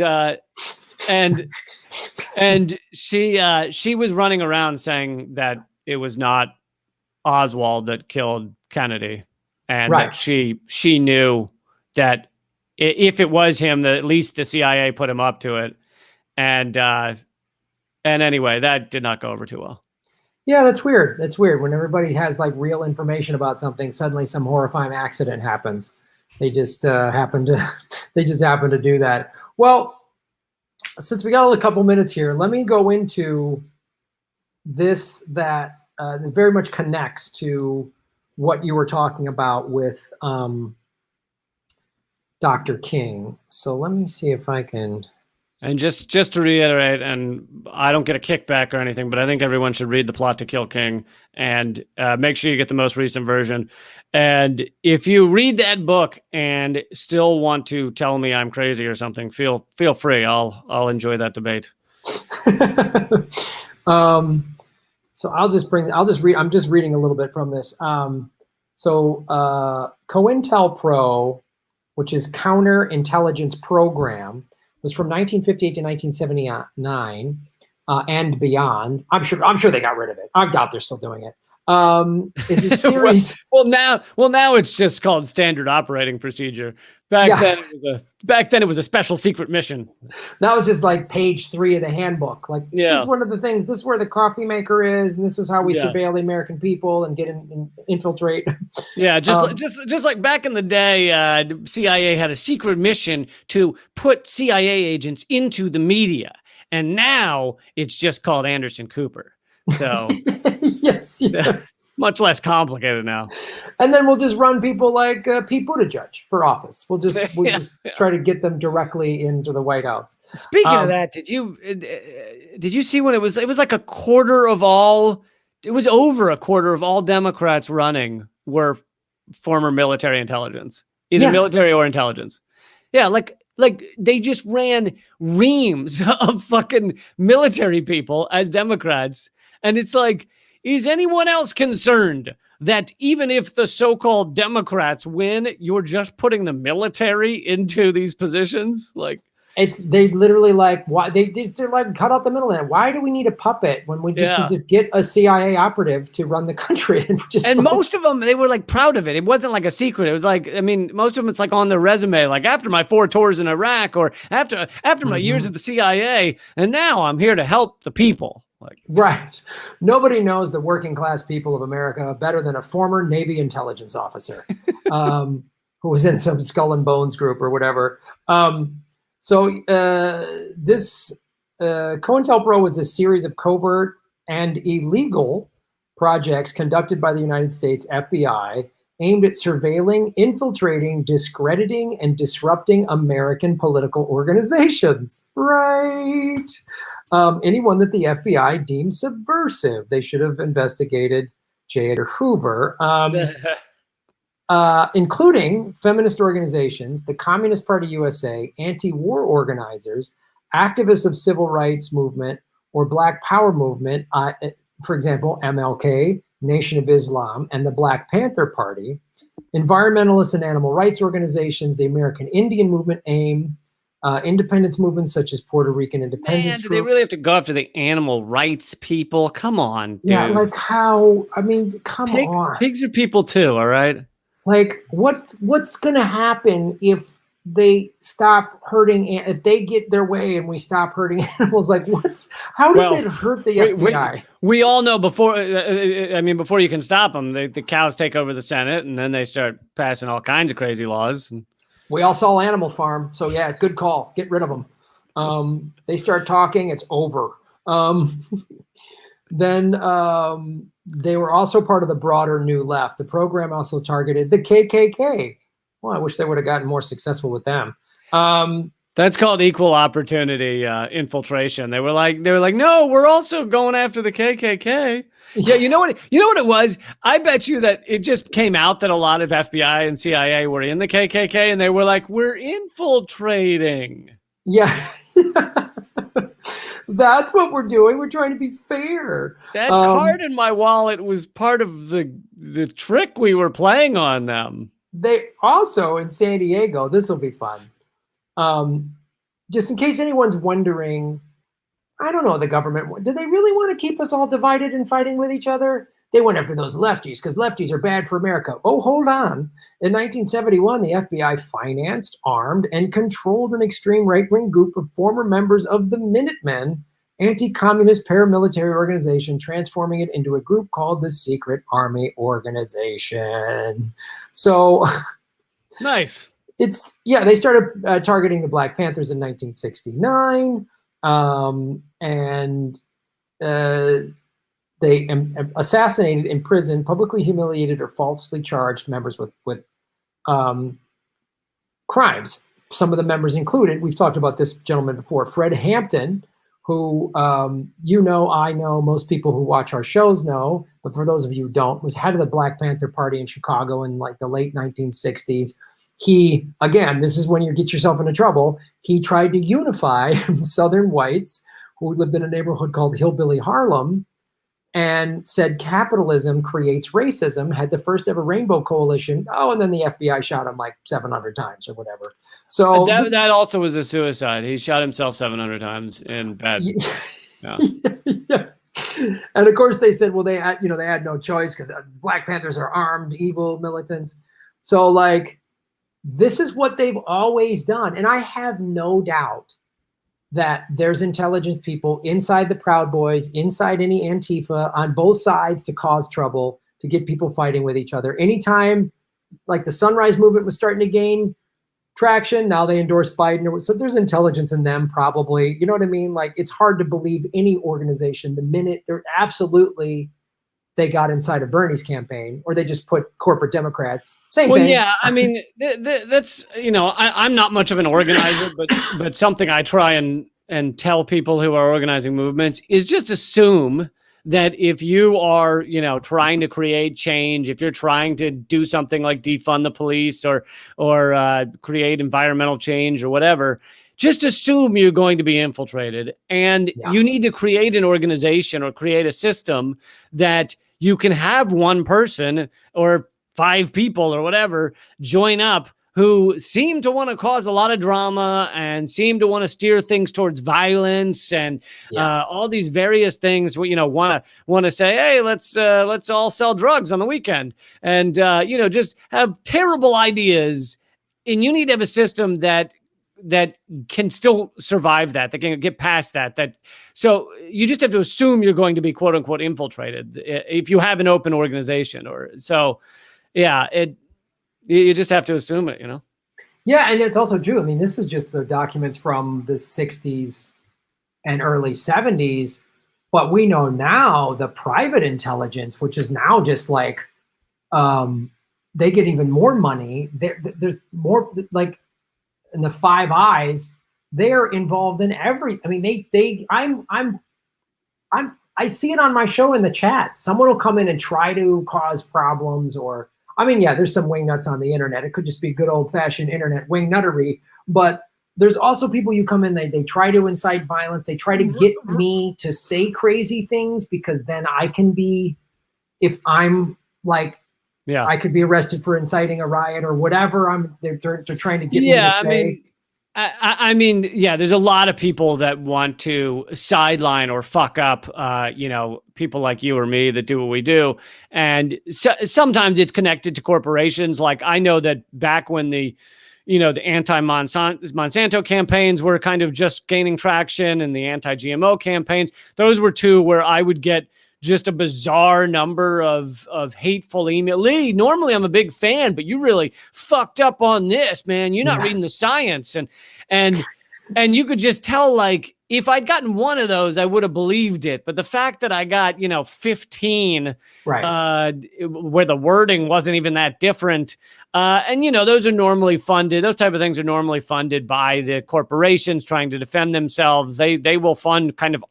she was running around saying that it was not Oswald that killed Kennedy, and right. That she knew that if it was him, that at least the CIA put him up to it, and anyway, that did not go over too well. Yeah, that's weird. That's weird when everybody has like real information about something. Suddenly, some horrifying accident happens. They just happen to do that. Well. Since we got a couple minutes here, let me go into this that very much connects to what you were talking about with Dr. King. So let me see if I can. And just to reiterate, and I don't get a kickback or anything, but I think everyone should read The Plot to Kill King and make sure you get the most recent version. And if you read that book and still want to tell me I'm crazy or something, feel free. I'll enjoy that debate. So I'm just reading a little bit from this. So Cointelpro, which is counterintelligence program, was from 1958 to 1979 and beyond. I'm sure they got rid of it. I doubt they're still doing it. is a series. well, now it's just called standard operating procedure. Back then it was a special secret mission. That was just like page 3 of the handbook. Like, this is one of the things. This is where the coffee maker is, and this is how we surveil the American people and get infiltrate. Yeah, just like back in the day, CIA had a secret mission to put CIA agents into the media, and now it's just called Anderson Cooper. So yes. Much less complicated now. And then we'll just run people like Pete Buttigieg for office. We'll just try to get them directly into the White House. Speaking of that, did you see when it was like a quarter of all? It was over a quarter of all Democrats running were former military intelligence, either military or intelligence. Yeah, like they just ran reams of fucking military people as Democrats, and it's like, is anyone else concerned that even if the so-called Democrats win, you're just putting the military into these positions? Like, they literally like, why they're like, cut out the middleman. Why do we need a puppet when we just get a CIA operative to run the country? And most of them, they were like proud of it. It wasn't like a secret. It was like, I mean, most of them, it's like on their resume, like after my 4 tours in Iraq, or after my years at the CIA, and now I'm here to help the people. Right. Nobody knows the working class people of America better than a former Navy intelligence officer who was in some Skull and Bones group or whatever. This Cointelpro was a series of covert and illegal projects conducted by the United States FBI aimed at surveilling, infiltrating, discrediting, and disrupting American political organizations. Right. Anyone that the FBI deemed subversive. They should have investigated J. Edgar Hoover, including feminist organizations, the Communist Party USA, anti-war organizers, activists of civil rights movement or Black Power movement, for example, MLK, Nation of Islam, and the Black Panther Party, environmentalists and animal rights organizations, the American Indian Movement, AIM, independence movements such as Puerto Rican independence. Man, do they really have to go after the animal rights people? Come on, dude. Yeah, like how? I mean, come on. Pigs are people too, all right? Like, what's going to happen if they stop hurting? If they get their way and we stop hurting animals, like how does that hurt the FBI? We all know before you can stop them, the cows take over the Senate, and then they start passing all kinds of crazy laws. We all saw Animal Farm, so yeah, good call. Get rid of them. They start talking, it's over. Then they were also part of the broader New Left. The program also targeted the KKK. Well, I wish they would have gotten more successful with them. That's called equal opportunity infiltration. They were like, no, we're also going after the KKK. Yeah, you know what it was? I bet you that it just came out that a lot of FBI and CIA were in the KKK, and they were like, we're infiltrating. Yeah. That's what we're doing. We're trying to be fair. That card in my wallet was part of the trick we were playing on them. They also, in San Diego, this will be fun. Just in case anyone's wondering, I don't know, the government, do they really want to keep us all divided and fighting with each other? They went after those lefties because lefties are bad for America. Oh, hold on. In 1971, the FBI financed, armed, and controlled an extreme right-wing group of former members of the Minutemen, anti-communist paramilitary organization, transforming it into a group called the Secret Army Organization. So nice. They started targeting the Black Panthers in 1969, and they assassinated, imprisoned, publicly humiliated, or falsely charged members with crimes. Some of the members included, we've talked about this gentleman before, Fred Hampton, who I know, most people who watch our shows know, but for those of you who don't, was head of the Black Panther Party in Chicago in like the late 1960s. He, again, this is when you get yourself into trouble. He tried to unify Southern whites who lived in a neighborhood called Hillbilly Harlem and said capitalism creates racism, had the first ever Rainbow Coalition. Oh, and then the FBI shot him like 700 times or whatever. So that also was a suicide. He shot himself 700 times in bed. Yeah. And of course they said, well, they had no choice because Black Panthers are armed, evil militants. So like, this is what they've always done. And I have no doubt that there's intelligent people inside the Proud Boys, inside any Antifa, on both sides to cause trouble, to get people fighting with each other. Anytime like the Sunrise Movement was starting to gain traction, now they endorse Biden. So there's intelligence in them probably. You know what I mean? Like, it's hard to believe any organization the minute they got inside of Bernie's campaign, or they just put corporate Democrats. Same thing. Yeah, I mean, that's, I'm not much of an organizer, but something I try and tell people who are organizing movements is just assume that if you are, trying to create change, if you're trying to do something like defund the police or create environmental change or whatever, just assume you're going to be infiltrated. And you need to create an organization or create a system that you can have one person or 5 people or whatever join up who seem to want to cause a lot of drama and seem to want to steer things towards violence and all these various things. Want to say, hey, let's all sell drugs on the weekend, and just have terrible ideas. And you need to have a system that can still survive that can get past that. So you just have to assume you're going to be quote unquote infiltrated if you have an open organization you just have to assume it, Yeah, and it's also true. I mean, this is just the documents from the 60s and early 70s, but we know now the private intelligence, which is now just like, they get even more money. They're more like, in the Five Eyes, they're involved in every. I mean, I see it on my show in the chat. Someone will come in and try to cause problems, or there's some wingnuts on the internet. It could just be good old fashioned internet wingnuttery. But there's also people you come in, they try to incite violence. They try to get me to say crazy things because then I can be, if I'm like, I could be arrested for inciting a riot or whatever. They're trying to get me to say. I mean, there's a lot of people that want to sideline or fuck up, people like you or me that do what we do. And sometimes it's connected to corporations. Like, I know that back when the anti-Monsanto campaigns were kind of just gaining traction, and the anti-GMO campaigns, those were 2 where I would get just a bizarre number of hateful email. Lee, normally I'm a big fan, but you really fucked up on this, man. You're not reading the science. And you could just tell, like, if I'd gotten one of those, I would have believed it. But the fact that I got, 15, where the wording wasn't even that different. Those are normally funded. Those type of things are normally funded by the corporations trying to defend themselves. They will fund kind of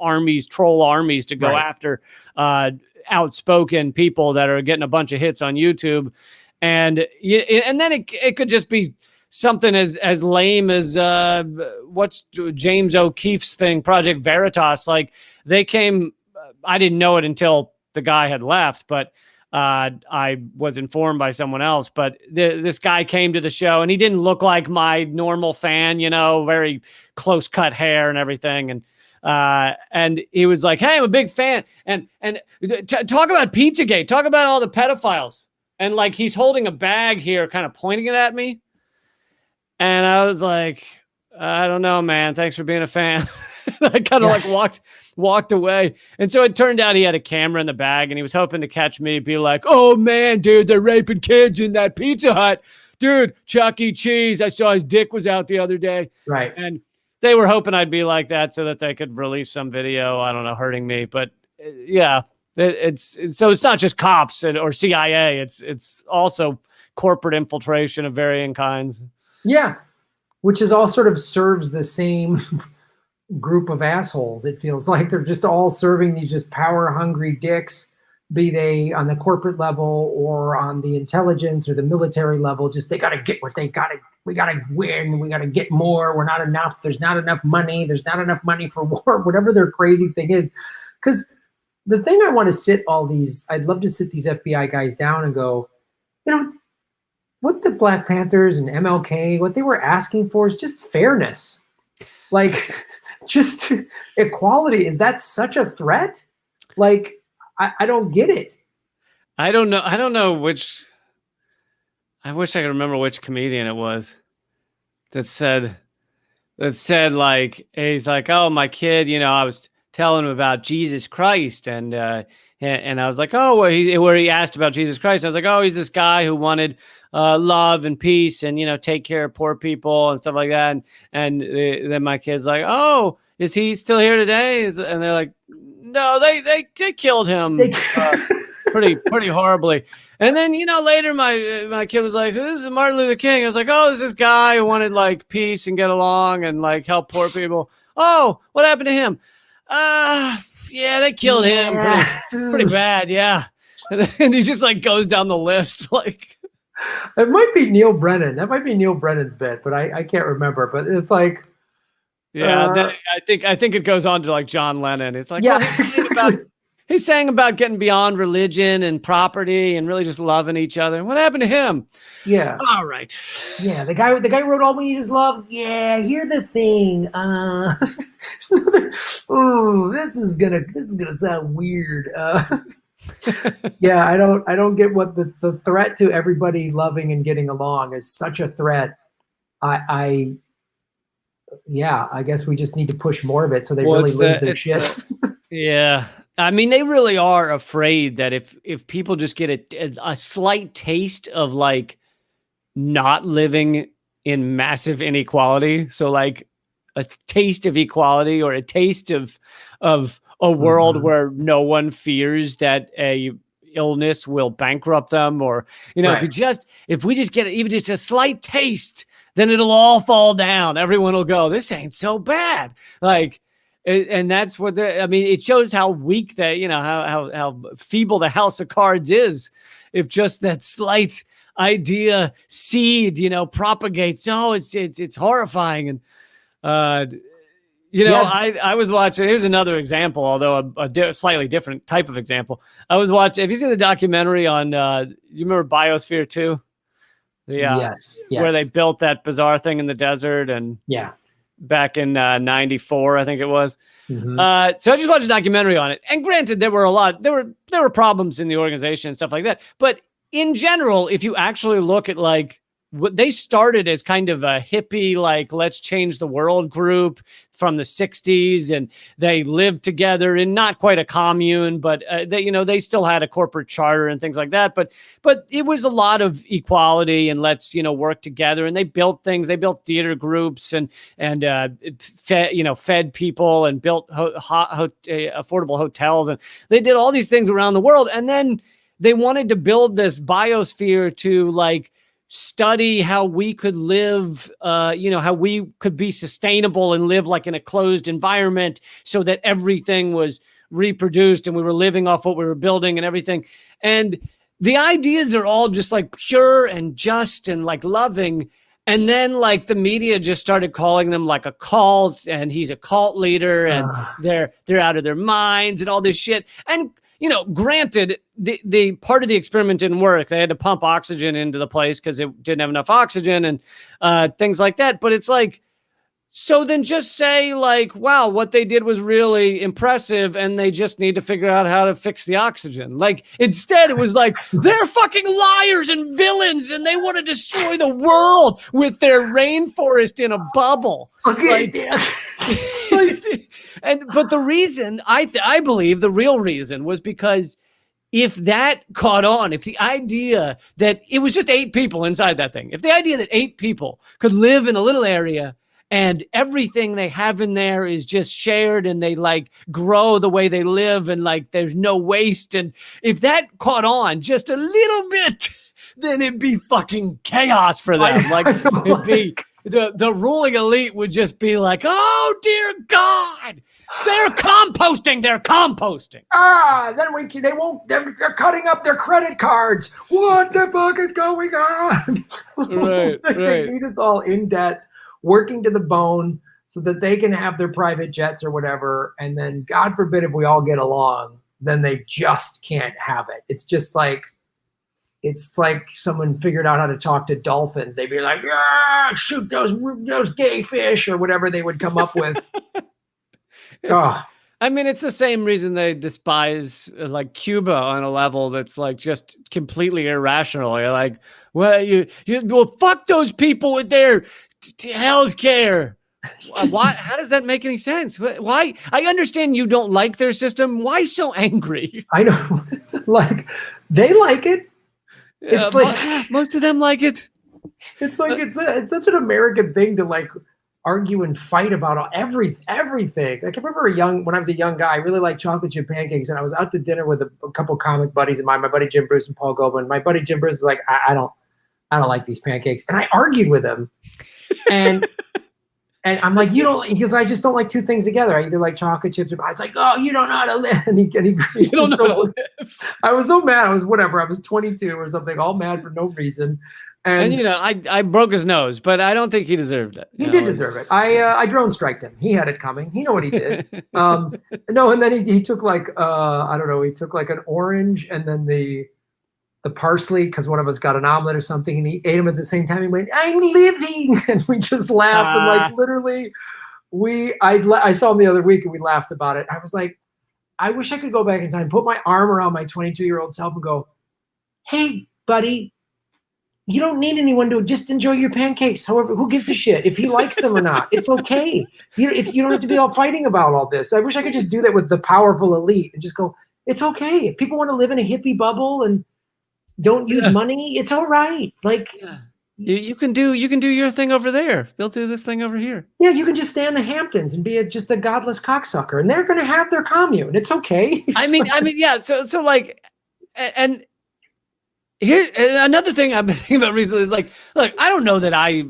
troll armies to go after outspoken people that are getting a bunch of hits on YouTube. And then it could just be something as lame as what's James O'Keefe's thing, Project Veritas. Like, they came, I didn't know it until the guy had left, but I was informed by someone else. But this guy came to the show, and he didn't look like my normal fan, very close cut hair and everything. And he was like, hey, I'm a big fan. And talk about Pizzagate, talk about all the pedophiles. And like, he's holding a bag here, kind of pointing it at me. And I was like, I don't know, man. Thanks for being a fan. I kind of like walked away. And so it turned out he had a camera in the bag, and he was hoping to catch me, be like, oh man, dude, they're raping kids in that Pizza Hut. Dude, Chuck E. Cheese, I saw his dick was out the other day. Right. And they were hoping I'd be like that so that they could release some video, I don't know, hurting me. But it's not just cops or CIA. It's also corporate infiltration of varying kinds. Yeah, which is all sort of serves the same group of assholes. It feels like they're just all serving these just power-hungry dicks, be they on the corporate level or on the intelligence or the military level. Just they got to get what they got to. We got to win. We got to get more. We're not enough. There's not enough money. There's not enough money for war. Whatever their crazy thing is, because the thing I want to I'd love to sit these FBI guys down and go, what the Black Panthers and MLK, what they were asking for is just fairness. Like, just equality. Is that such a threat? Like, I don't get it. I don't know. I don't know which. I wish I could remember which comedian it was that said like, he's like, oh, my kid, I was telling him about Jesus Christ, and I was like, oh, where he asked about Jesus Christ, I was like, oh, he's this guy who wanted love and peace and take care of poor people and stuff like that, and then my kid's like, oh, is he still here today? And they're like, no, they killed him pretty horribly. And then, later my kid was like, who's Martin Luther King? I was like, oh, this is this guy who wanted like peace and get along and like help poor people. Oh, what happened to him? Yeah, they killed him pretty bad. Yeah. And he just like goes down the list. Like, it might be Neil Brennan. That might be Neil Brennan's bit, but I can't remember. But it's like, yeah, I think it goes on to like John Lennon. It's like, yeah, well, he's saying about getting beyond religion and property and really just loving each other. What happened to him? Yeah. All right. Yeah, the guy who wrote "All We Need Is Love." Yeah, here's the thing. This is gonna sound weird. Yeah, I don't get what the threat to everybody loving and getting along is such a threat. I guess we just need to push more of it so they really lose their shit. Yeah. I mean, they really are afraid that if people just get a slight taste of like not living in massive inequality, so like a taste of equality or a taste of a world where no one fears that a illness will bankrupt them, or right. if we just get even just a slight taste, then it'll all fall down. Everyone will go, this ain't so bad. Like, and that's what it shows how weak that, how feeble the house of cards is. If just that slight idea seed, propagates, it's horrifying. And, I was watching, here's another example, although a slightly different type of example. I was watching, have you seen the documentary on, you remember Biosphere 2? Yes. Where they built that bizarre thing in the desert, and back in 94, I think it was. So I just watched a documentary on it. And granted, there were problems in the organization and stuff like that. But in general, if you actually look at like what they started as kind of a hippie, like, let's change the world group from the 60s, and they lived together in not quite a commune, but they still had a corporate charter and things like that. But it was a lot of equality and let's, work together. And they built things. They built theater groups and fed people and built affordable hotels. And they did all these things around the world. And then they wanted to build this biosphere to like study how we could live, how we could be sustainable and live like in a closed environment so that everything was reproduced and we were living off what we were building and everything. And the ideas are all just like pure and just and like loving. And then like the media just started calling them like a cult, and he's a cult leader, and they're out of their minds and all this shit. And granted, the part of the experiment didn't work. They had to pump oxygen into the place because it didn't have enough oxygen and things like that. But it's like, so then just say like, wow, what they did was really impressive, and they just need to figure out how to fix the oxygen. Like, instead it was like, they're fucking liars and villains, and they want to destroy the world with their rainforest in a bubble. Okay. But the reason, I believe the real reason was because if that caught on, if the idea that it was just 8 people inside that thing, if the idea that 8 people could live in a little area and everything they have in there is just shared, and they like grow the way they live, and like there's no waste, and if that caught on just a little bit, then it'd be fucking chaos for them. Like, it'd be the ruling elite would just be like, oh dear God, they're composting. Then they won't. They're cutting up their credit cards. What the fuck is going on? Right. They need us all in debt, working to the bone, so that they can have their private jets or whatever. And then, God forbid, if we all get along, then they just can't have it. It's just like, it's like someone figured out how to talk to dolphins. They'd be like, shoot those gay fish, or whatever they would come up with. I mean, it's the same reason they despise like Cuba on a level that's like just completely irrational. You're like, well, well, fuck those people with their health care. Why? How does that make any sense? Why? I understand you don't like their system. Why so angry? I know, like they like it. Yeah, It's like most of them like it. It's like it's such an American thing to like argue and fight about everything. Like I remember when I was a young guy, I really liked chocolate chip pancakes, and I was out to dinner with a couple comic buddies of mine, my buddy Jim Bruce and Paul Goldman. My buddy Jim Bruce is like, I don't like these pancakes, and I argued with him, and I'm like, you don't, because I just don't like two things together. I either like chocolate chips or I was like, oh, you don't know how to live. And he you don't know how to live. I was so mad. I was whatever. I was 22 or something, all mad for no reason. And you know, I broke his nose, but I don't think he deserved it. He did deserve it. I drone striked him. He had it coming. He knew what he did. No, and then he took like I don't know. He took like an orange and then the parsley because one of us got an omelet or something, and he ate them at the same time. He went, "I'm living," and we just laughed and like literally, I saw him the other week and we laughed about it. I was like, I wish I could go back in time, put my arm around my 22-year-old self and go, "Hey, buddy. You don't need anyone to just enjoy your pancakes. However, who gives a shit if he likes them or not? It's okay. You don't have to be all fighting about all this." I wish I could just do that with the powerful elite and just go, it's okay. If people want to live in a hippie bubble and don't use money, it's all right. Like you can do your thing over there. They'll do this thing over here. Yeah, you can just stay in the Hamptons and be just a godless cocksucker, and they're going to have their commune. It's okay. I mean, yeah. So like, and. Here, another thing I've been thinking about recently is like, look, I don't know that I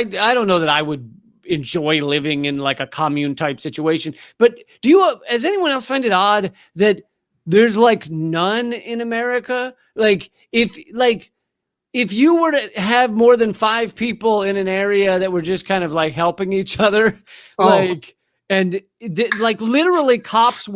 don't know that I would enjoy living in like a commune type situation. But does anyone else find it odd that there's like none in America? Like if you were to have more than 5 people in an area that were just kind of like helping each other, like literally cops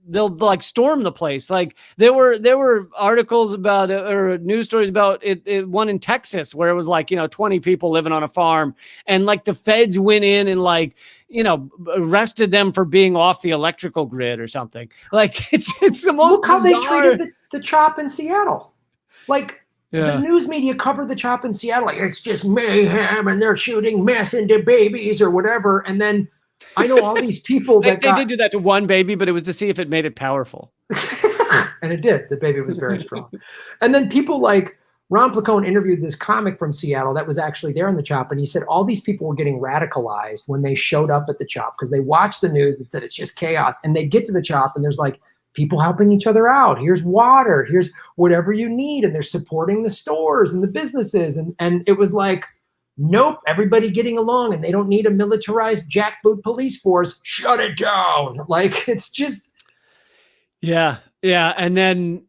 they'll like storm the place. Like there were articles about or news stories about it one in Texas where it was like, 20 people living on a farm and like the feds went in and like, arrested them for being off the electrical grid or something. Like it's the most Look how bizarre... they treated the CHOP in Seattle. Like the news media covered the CHOP in Seattle. Like it's just mayhem and they're shooting meth into babies or whatever. And then I know all these people they did do that to one baby, but it was to see if it made it powerful. And it did. The baby was very strong. And then people like Ron Placone interviewed this comic from Seattle that was actually there in the CHOP, and he said all these people were getting radicalized when they showed up at the CHOP because they watched the news and said it's just chaos. And they get to the CHOP and there's like people helping each other out. Here's water. Here's whatever you need. And they're supporting the stores and the businesses. And it was like, nope, everybody getting along and they don't need a militarized jackboot police force. Shut it down. Like, it's just. Yeah. Yeah. And then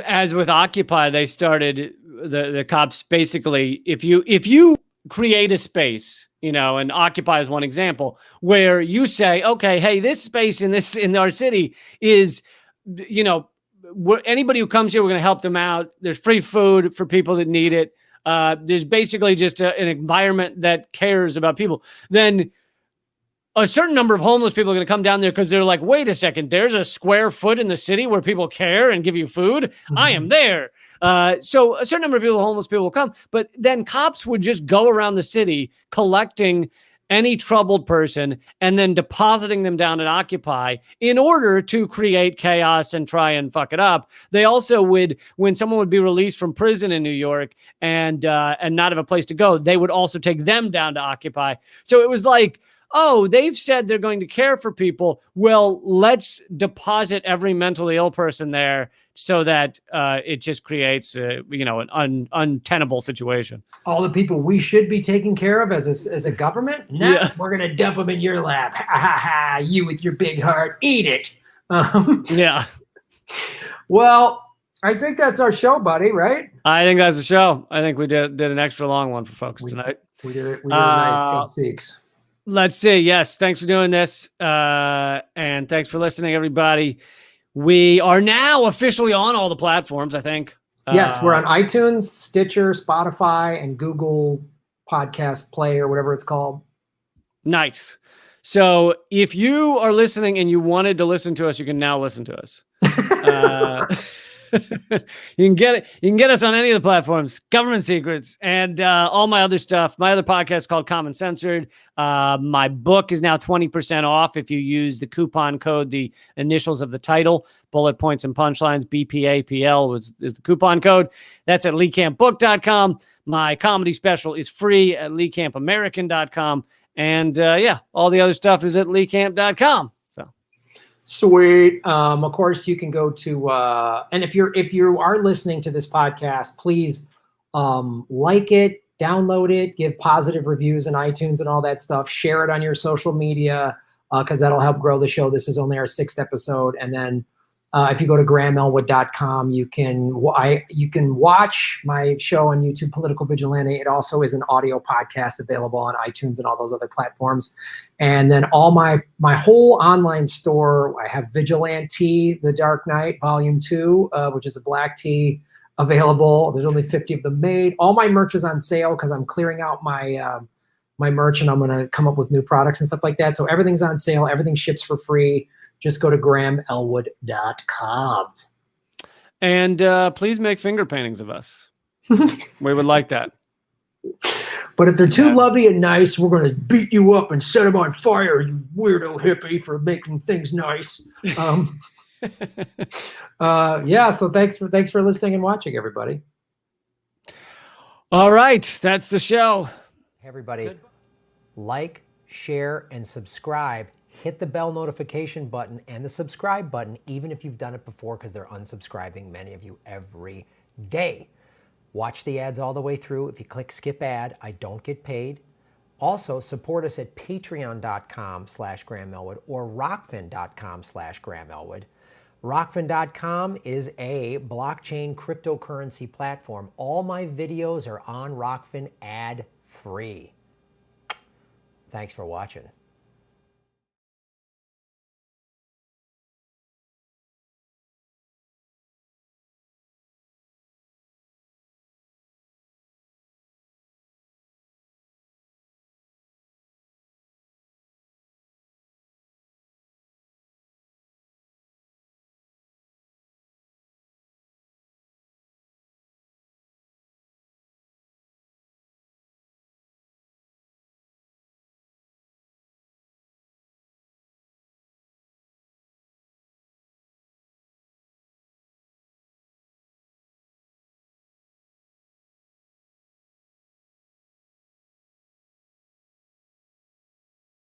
as with Occupy, they started the cops basically, if you create a space, and Occupy is one example where you say, okay, hey, this space in our city is, anybody who comes here, we're going to help them out. There's free food for people that need it. There's basically just an environment that cares about people. Then a certain number of homeless people are going to come down there because they're like, wait a second, there's a square foot in the city where people care and give you food. Mm-hmm. I am there. So a certain number of homeless people will come, but then cops would just go around the city collecting any troubled person and then depositing them down at Occupy in order to create chaos and try and fuck it up. They also would, when someone would be released from prison in New York and not have a place to go, they would also take them down to Occupy. So it was like, oh, they've said they're going to care for people. Well, let's deposit every mentally ill person there so that it just creates, an untenable situation. All the people we should be taking care of as a government? No, we're going to dump them in your lap. Ha, ha, ha, you with your big heart, eat it. Yeah. Well, I think that's our show, buddy, right? I think that's the show. I think we did an extra long one for folks tonight. We did it. We did a nice 6. Let's see. Yes. Thanks for doing this. And thanks for listening, everybody. We are now officially on all the platforms, I think. Yes, we're on iTunes, Stitcher, Spotify, and Google Podcast Play or whatever it's called. Nice. So if you are listening and you wanted to listen to us, you can now listen to us. You can get us on any of the platforms, Government Secrets, and all my other stuff. My other podcast called Common Censored. My book is now 20% off if you use the coupon code, the initials of the title, Bullet Points and Punchlines, BPAPL is the coupon code. That's at leecampbook.com. My comedy special is free at leecamp.american.com. And all the other stuff is at leecamp.com. Sweet. Of course, you can go to and if you are listening to this podcast, please like it, download it, give positive reviews in iTunes and all that stuff. Share it on your social media because that'll help grow the show. This is only our 6th episode, and then if you go to grahamelwood.com, you can watch my show on YouTube, Political Vigilante. It also is an audio podcast available on iTunes and all those other platforms. And then all my whole online store, I have Vigilante, The Dark Knight, Volume 2, which is a black tea available. There's only 50 of them made. All my merch is on sale because I'm clearing out my my merch, and I'm going to come up with new products and stuff like that. So everything's on sale. Everything ships for free. Just go to grahamelwood.com. And please make finger paintings of us. We would like that. But if they're too lovey and nice, we're going to beat you up and set them on fire, you weirdo hippie, for making things nice. So thanks for listening and watching, everybody. All right, that's the show. Hey, everybody, like, share, and subscribe. Hit the bell notification button and the subscribe button, even if you've done it before, because they're unsubscribing, many of you, every day. Watch the ads all the way through. If you click skip ad, I don't get paid. Also, support us at patreon.com/GrahamElwood or rockfin.com/GrahamElwood. Rockfin.com is a blockchain cryptocurrency platform. All my videos are on Rockfin ad-free. Thanks for watching.